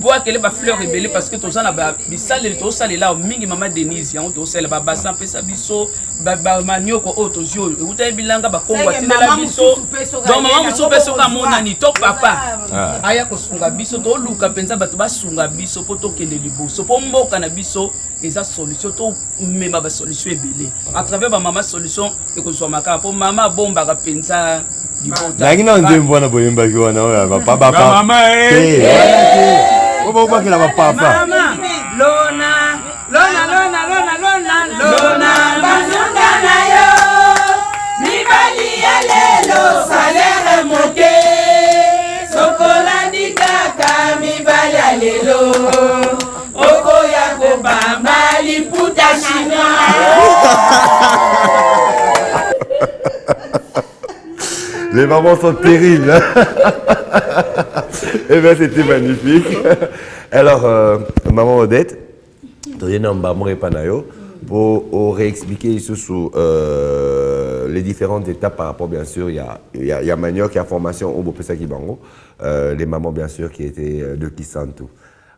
bois que les ba fleurs rebelle parce que toza na ba bisale to sale là mingi maman Denise yango to sale ba bassin pesa biso ba manioko o tozio uta bilanga ba kongo atindela biso donc maman musu peso ka mona ni to papa aya ko sunga biso to luka penza bato ba sunga biso po to kende liboso po mboka na biso eza solution to mema ba solution ebele à travers ba mama solution et ko so maka po mama bomba ka penza libota lakini nzembo na boyemba kiwana oya papa mama oba kwa kila papa mama lona bazonga na yo mibali ya lelo salaire moke sokolandi kaka mibali ya lelo okoya kobamba liputa Les mamans sont terribles. Eh bien, c'était magnifique. Alors, maman Odette, tu as un pour réexpliquer sur les différentes étapes par rapport, bien sûr, il y a Manioc, il y a formation au Bopesa Kibango, les mamans, bien sûr, qui étaient de Kisantu.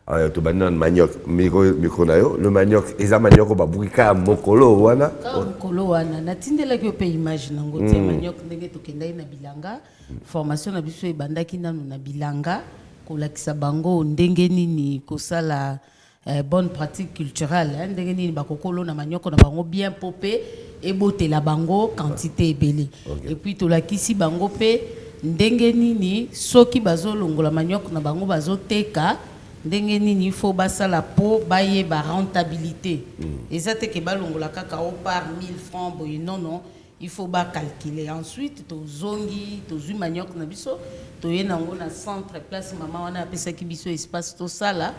Tu as un manioc, le manioc, et ça manioc, on va bouika mokolo, wana. Mokolo, wana. Natindela ki ope image nango, tia manioc, ndenge tokendai na bilanga, formation na biso ebandaki nanu na bilanga, kolakisa bango, ndenge nini kosala bonne pratique culturelle, ndenge nini bakokolo na manioc na bango bien popé, ebote la bango, quantité ebele. Et puis tolakisi bango pe, ndenge nini, soki bazo longola manioc na bango bazo teka, ndenge nini faut basala po baye ba rentabilité ezate ke balongola kaka au par 1000 francs boy non il faut ba calculer ensuite to zongi to zu manioc na biso to yenango na centre place mama wana apesa ki biso espace to sala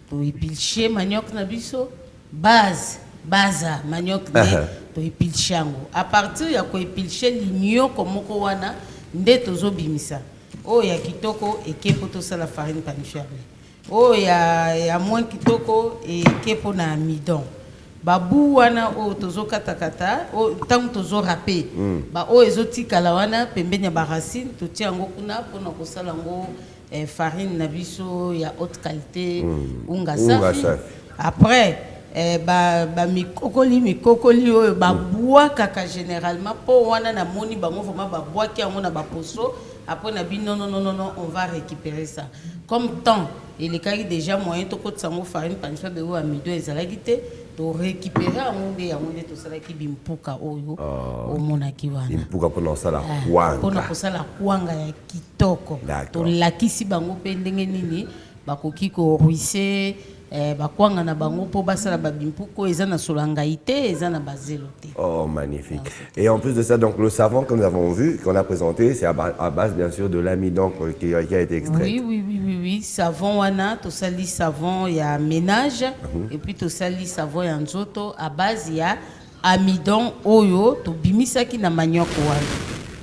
to epilcher manioc na biso baza manioc ne to epilcher yango à partir ya ko epilcher linyo komoko wana nde tozo bimisa o ya kitoko ekepo to sala farine panifiable oh ya moins kitoko et kepo na amidon babu wana o tozo katakata o tangu tozo râpé ba o ezotikala wana pembeni ya ba racine to tiango kuna pona kosala ngo farine na biso ya haute qualité unga safi après ba mikokoli o ba bois kaka généralement po wana na moni bango vraiment ba bois ki yango na ba poso après na bi non on va récupérer ça comme temps il est carré déjà moyen to ko tsango farine panifiable de wa mido ezalagité to récupérer amonde ya monde to sala ki bimpuka oyo o mona ki wana bimpuka pona sala kwanga pona ko sala kwanga ya kitoko to lakisi bango pe ndenge nini bakoki ko ruisser bakwanga na bango po basala babimpuko eza na solangaité eza na bazeloté. Oh magnifique. Et en plus de ça donc le savon que nous avons vu qu'on a présenté c'est à base bien sûr de l'amidon qui a été extrait. Oui savon wana to sali savon ya ménage et puis to sali savon ya nzoto à base ya amidon oyo to bimisaki na manioc wana.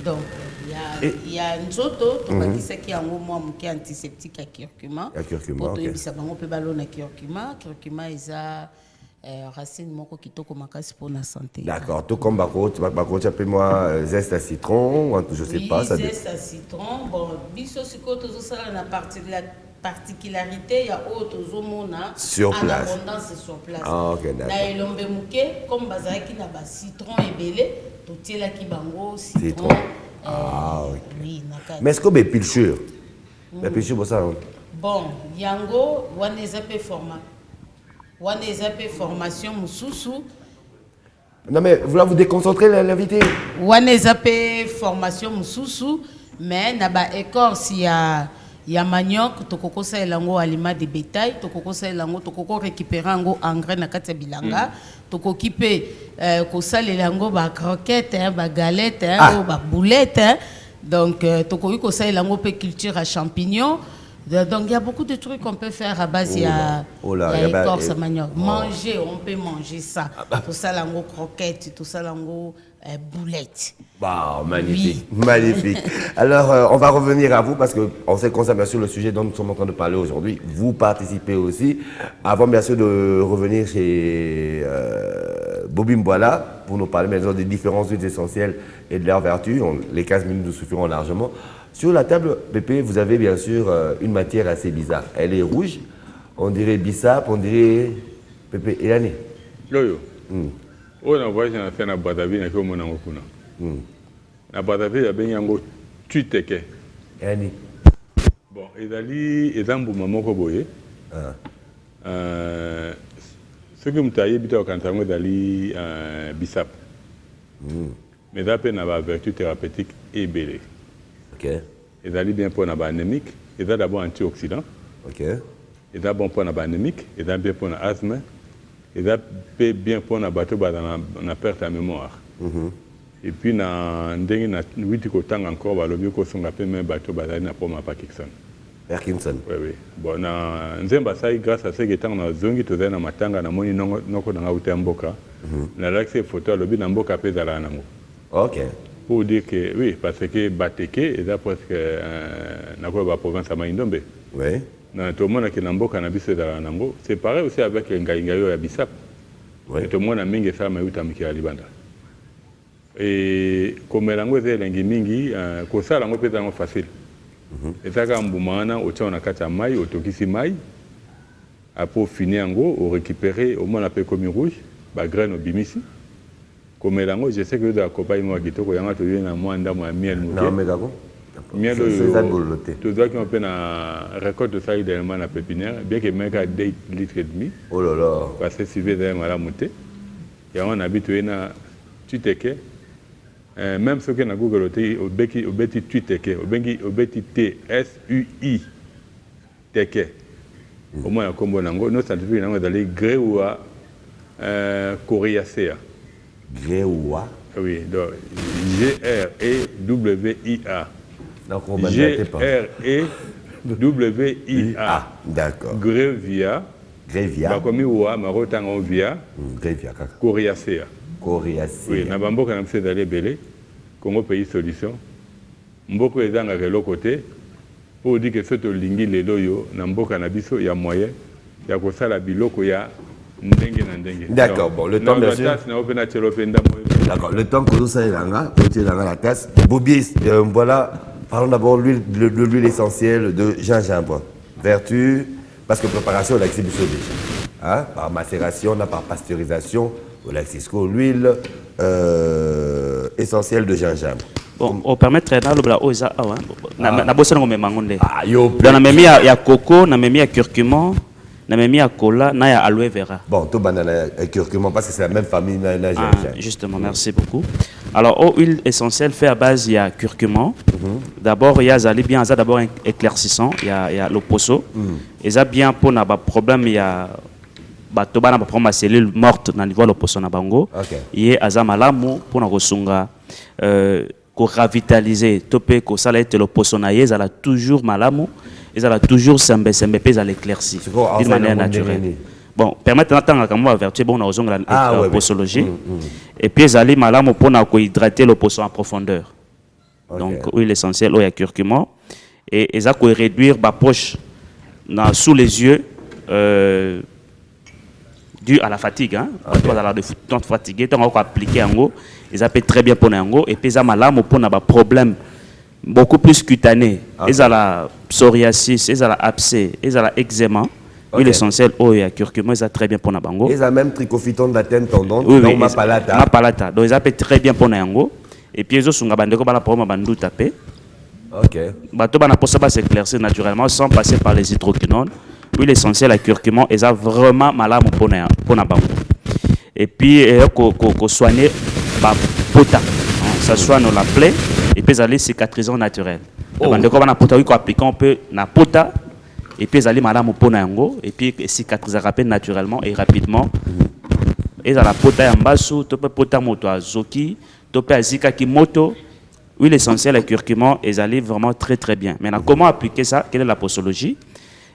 Donc il y a nzoto to bakisaki yango mwa muke antiseptique ya curcuma. To yebisa bango pe balona curcuma eza racine moko kitoko makasi pour la santé. D'accord, tout comme bako tu appelles moi zeste à citron, je sais pas ça. Zeste à citron, bon biso siko tozo sala na particularité il y a autre zomona sur place. Abondance sur place. Ah OK, d'accord. Na elombe muke comme bazaki na ba citron ebele to tiela ki bango citron. Ah OK. Oui, mais est-ce que be pilchure? La pilchure ça. Bon, yango wana ezape format. Wana ezape formation mususu. Non mais vous déconcentrez l'invité. Wana ezape formation mususu mais na ba écorce ya manioc tokokosa elango aliment de bétail tokokosa elango tokoko récupérer yango engrais na kati ya bilanga tokoki pe kosalela yango ba croquette ba galette ou ba boulette donc tokoki kosalela yango pe culture à champignons. Donc il y a beaucoup de trucs qu'on peut faire à base de écorce manioc. Manger, on peut manger ça. Tout ça lango croquette, tout ça lango boulette. Wow, magnifique, magnifique. Alors on va revenir à vous parce qu'on s'est concentré sur le sujet dont nous sommes en train de parler aujourd'hui. Vous participez aussi. Avant bien sûr de revenir chez Bobby Mboala pour nous parler maintenant des différentes huiles essentielles et de leurs vertus. Les 15 minutes nous suffiront largement. Sur la table, Pépé, vous avez bien sûr une matière assez bizarre. Elle est rouge, on dirait bissap, on dirait Pépé Elane. Yoyo. On a voyagé dans la Badavi, na komo na ngokuna. Na Badavi ya ben yango tuiteke. Elane. Bon, ezali ezambu mamoko boye. Ce que mutaye bita okantango ezali bissap. Mais d'après na ba vertu thérapeutique et belé. Okay. Ils allaient bien pour une anémique, ils ont d'abord antioxydant. Okay. Ils ont bon pour une anémique, ils ont bien pour l'asthme, ils ont bien pour une bateau dans la perte de mémoire. Et puis na ndenge na 8 kotanga encore ba lobi ko songa pe même bateau bazali na pour ma Parkinson. Parkinson. Oui. Bon na nzemba sai grâce à ce que na zongi to na matanga na moni noko na ngauta mboka. Na l'accès photo lobi na mboka pe zala nango. OK. Pour dire que oui, parce que Bateke est presque la province à Maïndombe. Oui. Tout le monde qui est dans cannabis c'est pareil aussi avec Ngaïngayo et Bissap. Oui. Tout le monde a mingi ça maïuta miki à Libanda. Et comme l'ango est l'angi mingi, comme ça l'ango peut être facile. Et ça quand boumana au tient on a quatre mailles, au tokisi mailles. Après finir ango, on récupérer au moins la paix comme rouge, bah graine au bimisi. Comme l'ango, je sais que vous accompagnez moi qui te koyanga to yena mwanda mwa miel mouté. Non mais d'accord. Miel tu dois qu'on peut na récolte ça idéalement na pépinière, bien que mec a 2 litres et demi. Oh là là. Parce que si vous avez mala mouté. Et on habite na tuteke. Même ce que na Google au beti tuteke, au beti T S U I teke. Au moins comme nango, nos scientifiques nango d'aller grewa coriacea. Grewa. Oui, donc G-R-E-W-I-A. G-R-E-W-I-A. D'accord. Grevia. Grevia. Bah, comme Oua, Marotango via. Grevia. Coriacea. Coriacea. Oui, na bamboka na mse d'aller belé. Congo pays solution. Mboko ezanga l'autre côté. Pour dire que ce que lingi les loyo, na mboka na biso, il y a moyen. Il y a quoi ça la biloko ya. D'accord, bon, le temps bien sûr. D'accord, le temps que nous soyons dans la tasse. Bobby, voilà, parlons d'abord de l'huile essentielle de gingembre. Vertu, parce que préparation, on a exhibition déjà. Hein? Par macération, on a par pasteurisation, on a l'huile essentielle de gingembre. Bon, on permettre d'aller au Isa, na bosse na ngome mangonde. Yo. Dans na ya coco, na memi ya curcuma. Na memi ya cola, na ya aloe vera. Bon, tout banana et curcuma parce que c'est la même famille. Justement, merci beaucoup. Alors, huile essentielle fait à base il y a curcuma. D'abord, il y a zali bien, ça d'abord éclaircissant, il y a l'oposo. Et ça bien pour na ba problème il y a bato bana ba problème cellule morte na niveau l'oposo na bango. Il y a azamalamu pour na kosunga ko revitaliser topé ko sala ete l'oposo na yeza la toujours malamu. Ils ont toujours semblé à l'éclaircie d'une manière naturelle. Bon, permettre d'entendre comment on va vertu bon dans la posologie. Et puis ils allaient malamu pour hydrater le poisson en profondeur. Donc huile essentielle, il y a curcuma et ils ont réduire la poche sous les yeux dû à la fatigue. Hein. Quand on a de temps fatigué, on va appliquer en haut. Ils appellent très bien pour en haut et puis ils ont malamu pour un problème beaucoup plus cutané. Ils ont la psoriasis, ils ont la abcès, ils ont la eczéma. Huile essentielle, il y a curcuma, ils ont très bien pour na bango. Ils ont même trichophyton de la tête tendante, oui, ma palata. Ma palata. Donc ils appellent très bien pour na yango. Et puis ils ont sunga bandeko bala pour ma bandu tapé. OK. Bato bana pour ça va s'éclaircir naturellement sans passer par les hydroquinones. Huile essentielle à curcuma, ils ont vraiment malamu pour na bango. Et puis ko soigner ba pota. Ça soigne la plaie et puis aller cicatrisant naturel. bandeko bana pota ko appliquer un peu na pota et puis ezali malamu pona yango et puis cicatrisera pe naturellement et rapidement. Ezala pota ya mbasu to pe pota moto azoki to pe azika ki moto. Huile essentielle et curcuma ezali vraiment très très bien. Maintenant comment appliquer ça? Quelle est la posologie?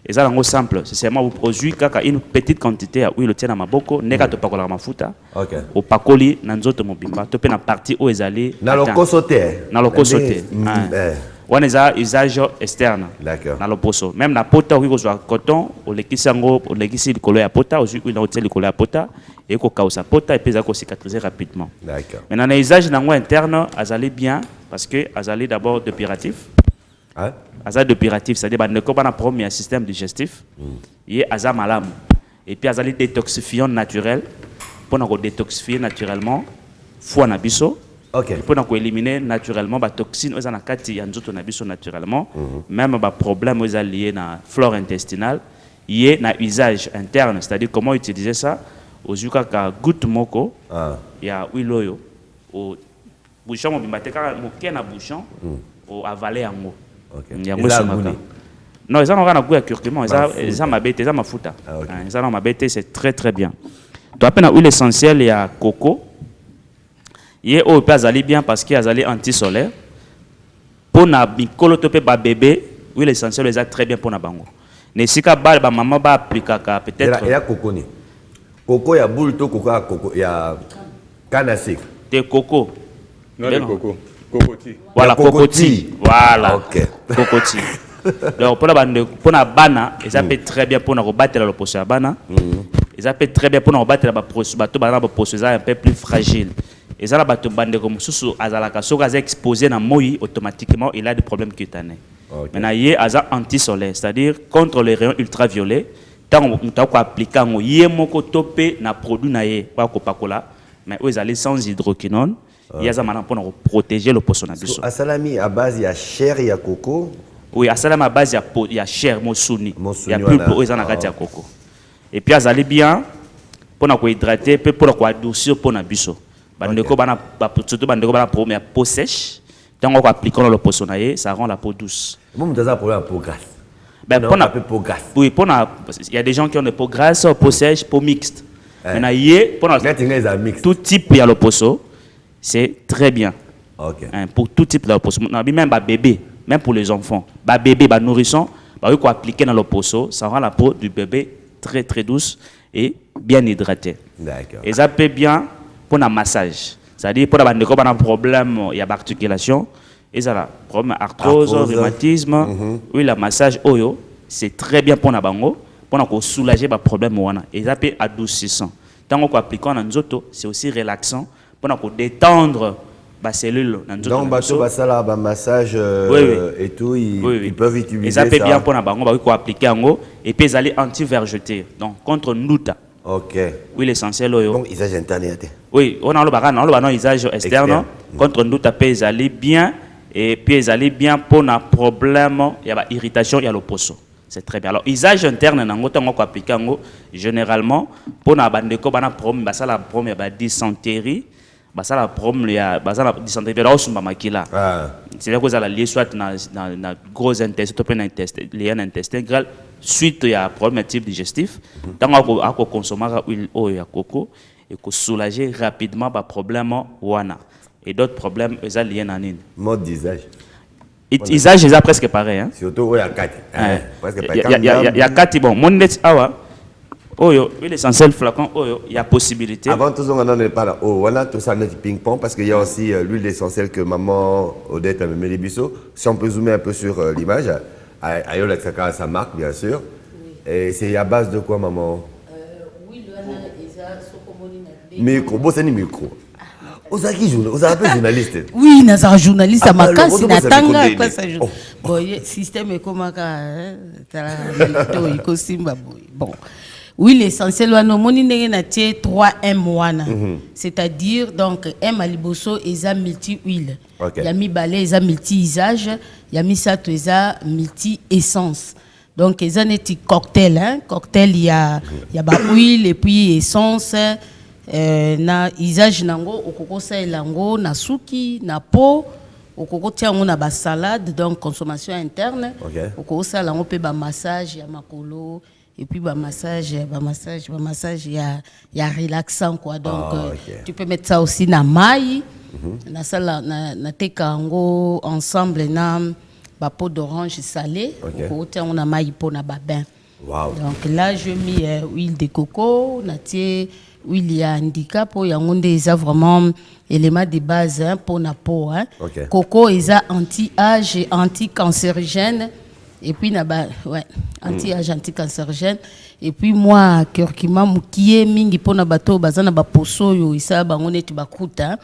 Et ça c'est simple, c'est seulement vous produisez une petite quantité à huile tient à maboko, neka to pakola mafuta. OK. Au pakoli na nzoto mobimba, to pe na partie où ezali na lokoso te. Na lokoso te. On a usage externe. D'accord. Dans le poso. Même la pota, oui, on coton, on l'équisango, on l'équisse le collet à pota, on a hôtel le collet à pota, et qu'on cause à pota, et puis ça cicatriser rapidement. D'accord. Maintenant, l'usage interne, azali bien, parce que azali d'abord depuratif. Hein? Azali depuratif, c'est-à-dire que quand on a un premier système digestif, il y a azali malam. Et puis azali détoxifiant naturel, pour nous détoxifier naturellement, foie nabiso. Okay. Pour éliminer naturellement les toxines aux anakati yanzoto nabiso naturellement même les problèmes aux liés à flore intestinale y est na usage interne, c'est-à-dire comment utiliser ça aux yukaka goutte moko ya huile au bouchon mobimate kaka moké na bouchon au avaler yango yango somaka non ça n'a goût à curcuma ça mabete ça mafuta ça mabete c'est très très bien tu appelles huile essentielle ya coco. Il est au pas allé bien parce qu'il a allé anti-solaire. Pour na mikolo topé ba bébé, oui l'essentiel est très bien pour na bango. Ne sika ba maman ba appliquer peut-être. Il y a coco ni. Coco ya boule to coco ya canne à sucre. Des coco. Non le coco. Cocoti. Voilà cocoti. Voilà. OK. Cocoti. Donc pour na bana, ça peut très bien pour na rebattre le poche à bana. Ça peut très bien pour na rebattre la poche bateau bana poche un peu plus fragile. Et ça, la exposé dans moi automatiquement, il a des problèmes cutanés. Okay. Maintenant, il y a un anti-solaire, c'est-à-dire contre les rayons ultraviolets. Tant on peut appliquer un topé na produit naé pas copacola, mais où ils allaient sans hydroquinone. Il y a ça maintenant pour protéger le poisson à biso. À salami à base il y a chair il y a coco. Oui, à salami à base il y a chair mosuni. Il y a plus pour ils en a coco. Et puis ils allaient bien pour nous hydrater, puis pour nous adoucir pour na biso. Bandeko bana surtout bandeko bana peau peau sèche tant on applique le poisson ça rend la peau douce. Bon vous avez un problème à peau grasse. Ben pour la peau grasse. Oui, pour il y a des gens qui ont des peaux grasses, peau sèche, peau mixte. Maintenant tout type il y a le poisson, c'est très bien. OK. Pour tout type de poisson, même bébé, même pour les enfants, bébé, nourrisson, il faut appliquer dans le poisson, ça rend la peau du bébé très très douce et bien hydratée. D'accord. Et ça peut bien pour un massage, c'est-à-dire pour un problème, il y a articulation, et ça là, problème arthrose, rhumatisme, oui, le massage oyo, c'est très bien pour bango, pour soulager les problèmes et ça peut adoucissant. Tant qu'on applique en nzoto, c'est aussi relaxant pour détendre les cellules. Donc ça massage et tout, ils peuvent utiliser ça. Et ça peut bien pour bango, pour appliquer en et puis ils allaient anti-vergeter, donc contre nuta. OK. Oui, l'essentiel. Donc, usage interne. Oui, on a le usage externe. Contre nous, ils allaient bien. Et puis, ils allaient bien pour un problème. Il y a irritation, il y a le poisson. C'est très bien. Alors, usage interne, généralement, pour un bandeko, il y a un problème de dysenterie. Il y a un problème de dysenterie. C'est-à-dire que vous allez lier soit dans gros intestin, lié à l'intestin grêle. Suite, il y a un problème type digestif. Tant qu'on consomme l'huile de coco et qu'on soulager rapidement les problèmes wana. Et d'autres problèmes, ils sont liés à l'île. Mode d'usage. L'usage est presque pareil. Hein? Surtout, il y a 4. Il y a 4. Bon, mon net, l'huile essentielle flacon, il y a possibilité. Avant tout ça, on n'en est pas là. On a tout ça, notre ping-pong, parce qu'il y a aussi l'huile essentielle que maman Odette a mis les bisous. Si on peut zoomer un peu sur l'image. Ayola Tsaka, sa marque, bien sûr. Oui. Et c'est à base de quoi, maman? Oui, micro. Bon, c'est un micro. Vous avez journaliste? Oui, nous sommes journaliste à ma casse. Bon, le système est comme bon. Oui, l'essentiel, on a 3M1. C'est-à-dire, donc, M aliboso et multi-huile. Il y a mis balai, il y a multi-usage. Il y a mis ça, il y a multi-essence. Donc, il y a un petit cocktail. Cocktail, il y a huile et puis essence. Na usage nango, okoko sa elango, na suki, na peau. okokotia yango na basalade, donc consommation interne. Okay. Okosala yango mpe bamassage ya makolo, et puis bamassage ya relaxant quoi. Donc tu peux mettre ça aussi na mai. Na sala na teka yango ensemble na ba peau d'orange salée. Okotia yango na mai po na ba bain. Wow. Donc là je mis huile de coco, na tie huile ya handicap po yango nde eza vraiment élément de base pour na peau hein. Coco eza anti-âge et anti-cancérigène. Et puis anti-âge, anti-cancérigène. Et puis moi curcuma mukie mingi pona bato bazana ba poso yo isa bango neti bakuta.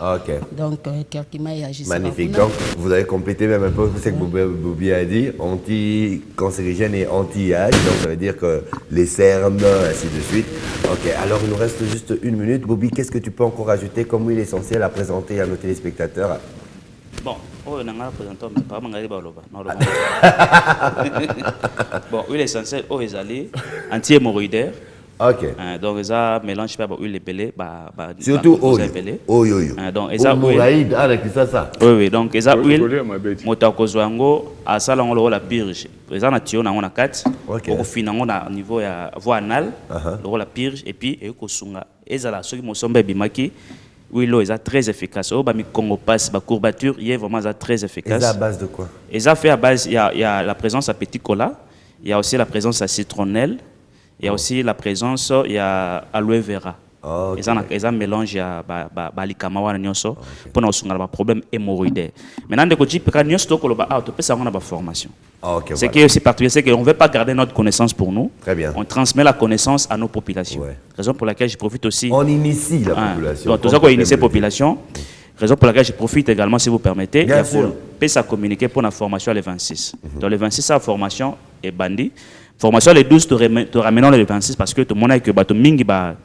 Donc curcuma et agissant. Magnifique. Donc vous avez complété même un peu ce que Bobby a dit, anti-cancérigène et anti-âge. Donc ça veut dire que les cernes ainsi de suite. OK, alors il nous reste juste 1 minute. Bobby, qu'est-ce que tu peux encore ajouter comme huile essentielle à présenter à nos téléspectateurs? Bon, on a présenté, mais pas mangaï baloba. Bon, huile essentielle, eau exhalée, anti-hémorroïdaire. OK. Donc ça mélange pas huile épelée, surtout eau yo. Donc ça huile avec ça. Oui, donc ça huile motakozwango asala ngolo la purge. Ça na tio na ngona 4. Au final na niveau ya voie anale, la purge et puis ekosunga. Ezala soki mosombe bimaki. Oui, l'eau est très efficace. Oh, bah, mi Congo passe, bah, courbature, il est vraiment très efficace. Et ça à base de quoi? Et ça fait à base, il y a la présence à petit cola, il y a aussi la présence à citronnelle, il y a aussi la présence, il y a aloe vera. Et ça mélange à balikamawa nyonso pour nous soulager le problème hémorroïdaire. Maintenant, de côté, parce que nous stockons le bas, on peut savoir la formation. C'est que c'est particulier, c'est qu'on ne veut pas garder notre connaissance pour nous. Très bien. On transmet la connaissance à nos populations. Raison pour laquelle je profite aussi. On initie la population. Donc tout ça qu'on initie la population. Raison pour laquelle je profite également, si vous permettez, il faut ça communiquer pour la formation les 26. Dans les 26, la formation est bandit. Formation les 12, te ramenons les 26 parce que tout le monde a que bateau mingi ba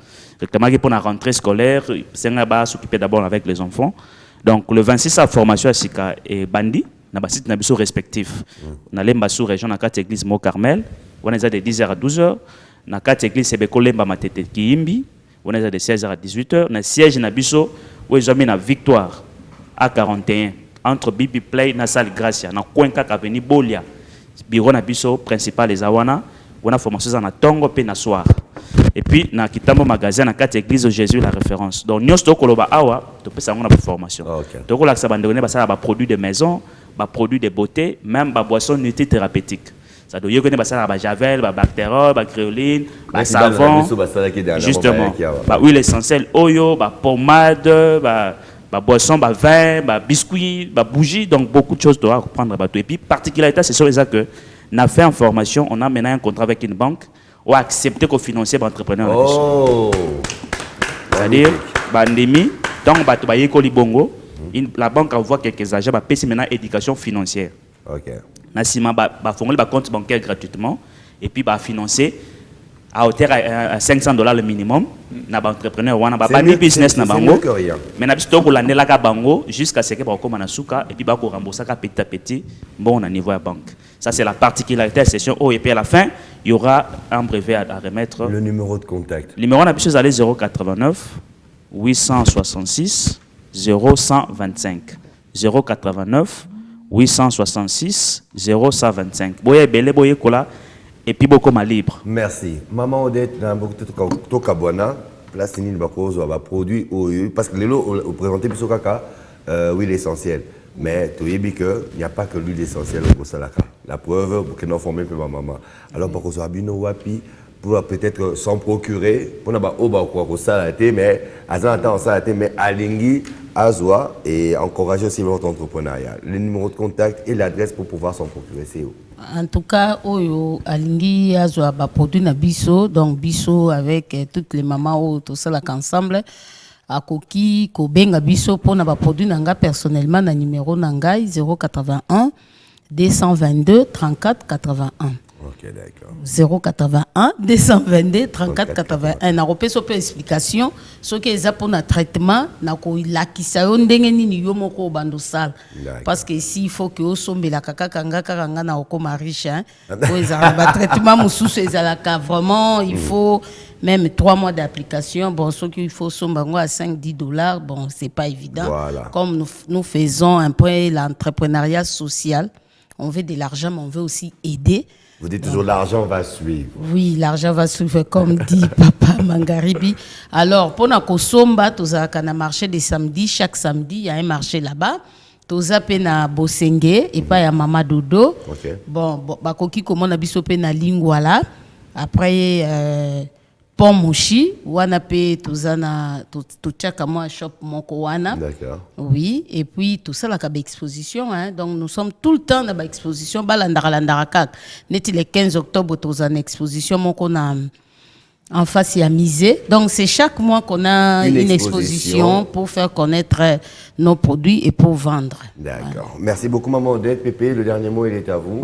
pour la rentrée scolaire, c'est s'occuper d'abord avec les enfants. Donc le 26 la formation est bandit. Na basit na biso respectif. Na lemba sous région na 4 église Mont Carmel, on est de 10h à 12h. Na 4 église Sebeko lemba matete Kiimbi, on est de 16h à 18h. Na siège na biso où ils ont mis na Victoire à 41 entre Bibi Play na salle Gracia na Kwenka avenue Bolia. Bureau na biso principal les awana, on a formation na Tongo pe na soir. Et puis na Kitambo magasin na 4 église Jésus la référence. Donc nyos to koloba awa to pesa ngona formation. To ko la sa bandone ba ça ba produits de maison, ba produits de beauté, même ba boisson thérapeutique. Ça doit y avoir ça ba javel, ba bactérol, ba créoline, ba savon. Justement, ba huile essentielle oyo, ba pommade, ba boisson, ba vin, ba biscuit, ba bougie, donc beaucoup de choses doivent prendre bateau. Et puis particularité c'est sur les que n'a fait en formation, on a maintenant un contrat avec une banque ou accepter qu'au financier l'entrepreneur. C'est-à-dire bandemi, donc bateau ba yekoli bongo. La banque envoie quelques agents, payer maintenant éducation financière. Nassima va former le compte bancaire gratuitement et puis va financer à hauteur à $500 le minimum. Na entrepreneur wana ba bani business na bango. Mais na bisto ko landela ka bango jusqu'à ce que ba koma na suka et puis ba ko rembourser ka petit à petit bon au niveau de la banque. Ça c'est la particularité de la session. Et puis à la fin, il y aura un brevet à remettre. Le numéro de contact. Le numéro na biso aller 089 866 0125 089 866 0125. Boye belé boye kola et puis beaucoup ma libre. Merci. Maman Odette na beaucoup to kabwana place ni bakozo ba produit parce que les lots au présenter biso kaka huile essentielle. Mais tu dis que il n'y a pas que l'huile essentielle au Salaka. La preuve pour que nous formons peu maman. Alors bakozo abino wapi pour peut-être s'en procurer pour n'avoir au bas quoi au salaté mais à temps salaté mais alingi azwa et encourager aussi votre entrepreneuriat. Le numéro de contact et l'adresse pour pouvoir s'en procurer c'est où? En tout cas, oyo alingi azwa ba produit na biso, donc biso avec toutes les mamans ou tout ça là ensemble. Akoki ko benga biso pour na ba produit nanga personnellement na numéro nanga 081 222 34 81. Ok, d'accord. 081 222 34 81. Na repé so pe explication ce que ça pour na traitement na ko lakisa yo ndenge nini yo moko bando sala. Parce que ici il faut que o sombe la kaka kanga na okoma riche hein. Ko ezala ba traitement mususu ezala ka vraiment il faut même 3 mois d'application. Bon, ce qu'il faut sombango à 5-10 $, bon, c'est pas évident. Voilà. Comme nous faisons un peu l'entrepreneuriat social, on veut de l'argent, mais on veut aussi aider. Vous dites toujours l'argent va suivre. Oui, l'argent va suivre, comme dit Papa Mangaribi. Alors, pour nous, Somba, nous avons un marché de samedi. Chaque samedi, il y a un marché là-bas. Nous avons un Bosenge et pas un Mama Dodo. Okay. Bon, bakoki comment on a bisopé na lingwala. Après, Pont Mouchi, wana pe tozana tuchaka moi shop moko wana. D'accord. Oui, et puis tout ça la kabe exposition hein. Donc nous sommes tout le temps dans l'exposition balandara kak. Neti le 15 octobre tozana exposition moko na en face à Misé. Donc c'est chaque mois qu'on a une exposition pour faire connaître nos produits et pour vendre. D'accord. Voilà. Merci beaucoup maman Odette. Pépé, le dernier mot il est à vous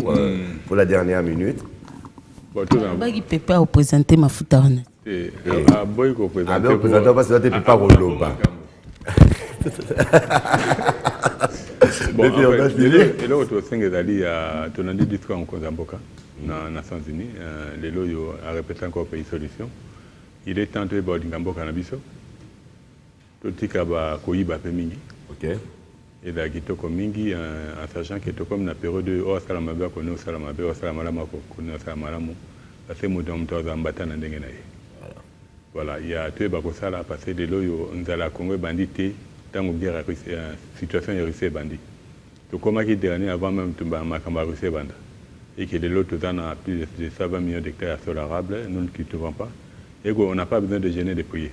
pour la dernière minute. Bagi Pépé a présenté ma foutaine. Boy ko présenter. Ah ben présentant parce que là tu peux pas rouler bas. Bon, et là auto singe dali à tonandi discours en Kozamboka na Nations Unies les loyo a répété encore pays solution. Il est temps de board ngamboka na biso. Totika ba koyiba pe mingi. OK. Et là kitoko mingi en sachant que to comme na période de o sala mabe ko no sala mabe o sala malama ko no sala malamu. Parce que muto mtoza mbata na ndenge na ye. Voilà, il y a deux bakosala à passer de l'eau dans la Congo bandité, tant que guerre situation est russe bandit. Donc comment qui dernier avant même de Makamba russe banda et que de l'autre dans plus de 120 millions d'hectares sur l'arable, nous ne quittons pas et on n'a pas besoin de gêner de prier.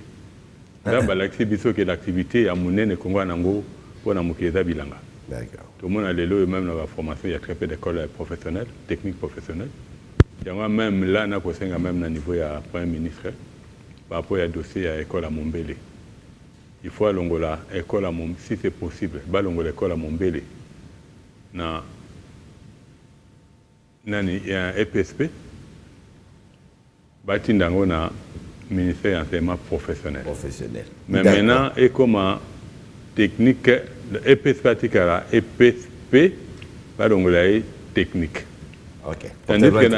Là, l'activité l'activité à Mounen et Congo Nango pour la Mukeza Bilanga. D'accord. Tout le monde a les lots même dans la formation, il y a très peu d'écoles professionnelles, techniques professionnelles. Il y a même là, on a même au niveau il y a Premier ministre. Par rapport à dossier à l'école à Mombele. Il faut aller à l'école à Mombele, si c'est possible, il faut aller à l'école à Mombele. Il y a un EPSP, il y a un ministère d'enseignement professionnel. Mais maintenant, et comme technique, l'EPSP, EPSP, technique. OK. Tandis que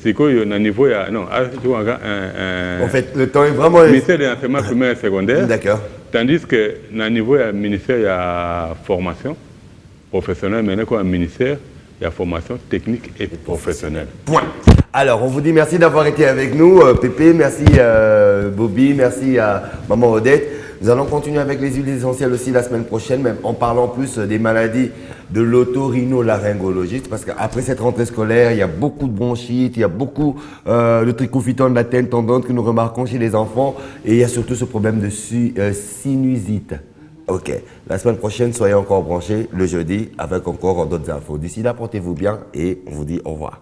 c'est quoi au niveau non en fait le temps est vraiment ministère de l'enseignement primaire et secondaire. D'accord. Tandis que au niveau du ministère il y a formation professionnelle mais quoi un ministère il y a formation technique et professionnelle. Point. Alors on vous dit merci d'avoir été avec nous Pépé, merci Bobby, merci à maman Odette. Nous allons continuer avec les huiles essentielles aussi la semaine prochaine, même en parlant plus des maladies de l'otorhinolaryngologiste, parce qu'après cette rentrée scolaire, il y a beaucoup de bronchites, il y a beaucoup de trichophyton de la tête tendante que nous remarquons chez les enfants, et il y a surtout ce problème de sinusite. Ok, la semaine prochaine, soyez encore branchés le jeudi avec encore d'autres infos. D'ici là, portez-vous bien et on vous dit au revoir.